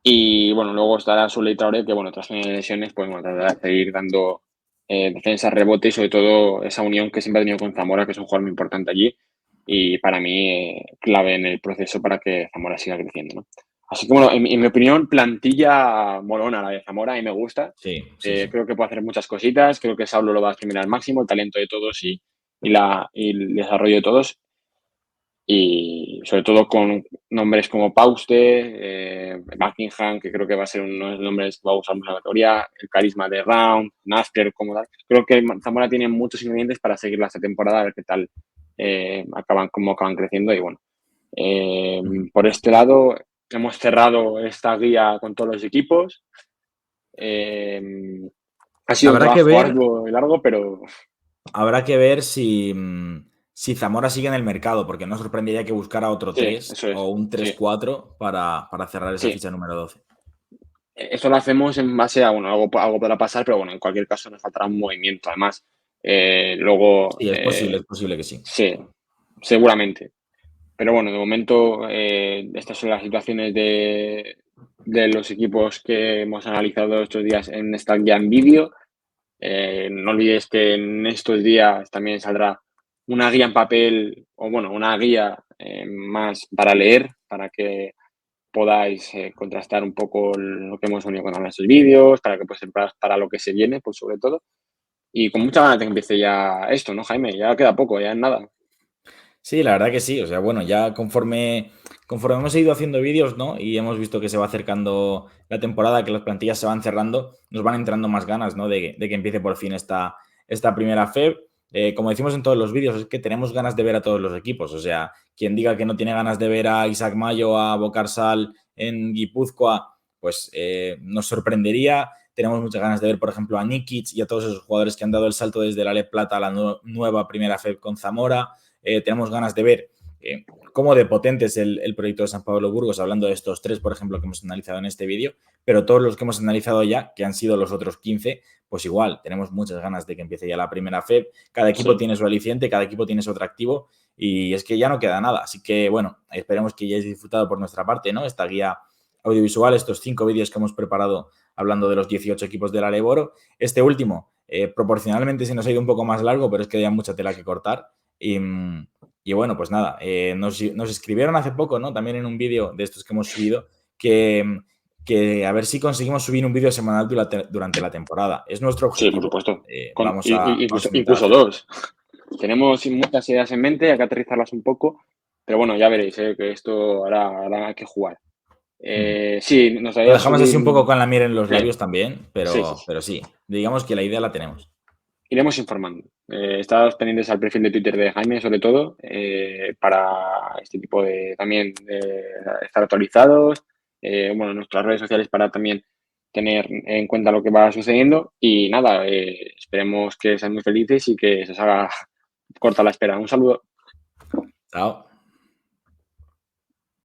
Y bueno, luego estará Suley Traoré, que bueno, tras lesiones, pues bueno, tratará de seguir dando defensa, rebote y sobre todo esa unión que siempre ha tenido con Zamora, que es un jugador muy importante allí y para mí clave en el proceso para que Zamora siga creciendo, ¿no? Así que bueno, en mi opinión, plantilla molona la de Zamora y me gusta. Sí, sí, sí. Creo que puede hacer muchas cositas, creo que Saulo lo va a exprimir al máximo, el talento de todos y el desarrollo de todos. Y sobre todo con nombres como Pauste, Buckingham, que creo que va a ser uno de los nombres que va a usar mucho la categoría, el carisma de Round, Naster, como tal. Creo que Zamora tiene muchos ingredientes para seguirla esta temporada, a ver qué tal cómo acaban creciendo. Y bueno, por este lado hemos cerrado esta guía con todos los equipos. Ha sido un Habrá que trabajo ver arduo y largo, pero Habrá que ver si Zamora sigue en el mercado, porque no sorprendería que buscara otro sí, 3 eso o es. un Sí, 3-4 para cerrar esa sí. ficha número 12. Esto lo hacemos en base a, bueno, algo podrá pasar, pero bueno, en cualquier caso nos faltará un movimiento. Además, luego, Sí, es posible que sí. sí, seguramente. Pero bueno, de momento, estas son las situaciones de los equipos que hemos analizado estos días en esta guía en vídeo. No olvides que en estos días también saldrá una guía en papel, o bueno, una guía más para leer, para que podáis contrastar un poco lo que hemos unido con estos vídeos, para que pues para lo que se viene, pues sobre todo. Y con mucha ganas de que empiece ya esto, ¿no, Jaime? Ya queda poco, ya es nada. Sí, la verdad que sí. O sea, bueno, ya conforme hemos ido haciendo vídeos, ¿no? Y hemos visto que se va acercando la temporada, que las plantillas se van cerrando, nos van entrando más ganas, ¿no? De que empiece por fin esta primera FEB. Como decimos en todos los vídeos, es que tenemos ganas de ver a todos los equipos. O sea, quien diga que no tiene ganas de ver a Isaac Mayo, a Bocarsal en Guipúzcoa, pues nos sorprendería. Tenemos muchas ganas de ver, por ejemplo, a Nikic y a todos esos jugadores que han dado el salto desde la Le Plata a la nueva primera FEB con Zamora. Tenemos ganas de ver cómo de potente es el proyecto de San Pablo Burgos, hablando de estos 3, por ejemplo, que hemos analizado en este vídeo, pero todos los que hemos analizado ya, que han sido los otros 15, pues igual, tenemos muchas ganas de que empiece ya la primera FEB. Cada equipo Sí, tiene su aliciente, cada equipo tiene su atractivo y es que ya no queda nada. Así que, bueno, esperemos que hayáis disfrutado por nuestra parte, ¿no? Esta guía audiovisual, estos 5 vídeos que hemos preparado hablando de los 18 equipos del Aleboro. Este último, proporcionalmente se nos ha ido un poco más largo, pero es que había mucha tela que cortar. Y bueno, pues nada, nos escribieron hace poco, ¿no? También en un vídeo de estos que hemos subido, que a ver si conseguimos subir un vídeo semanal durante la temporada. Es nuestro Sí, por objetivo. supuesto. Vamos a intentar Incluso hacerlo. 2. Tenemos muchas ideas en mente, hay que aterrizarlas un poco, pero bueno, ya veréis que esto hará que jugar. Sí, nos Lo haría dejamos así subir. un poco con la miel en los Sí, labios también, sí, sí, pero sí, digamos que la idea la tenemos. iremos informando. Estados pendientes al perfil de Twitter de Jaime, sobre todo, para este tipo de también estar actualizados. Bueno, nuestras redes sociales para también tener en cuenta lo que va sucediendo. Y nada, esperemos que sean muy felices y que se os haga corta la espera. Un saludo. Chao.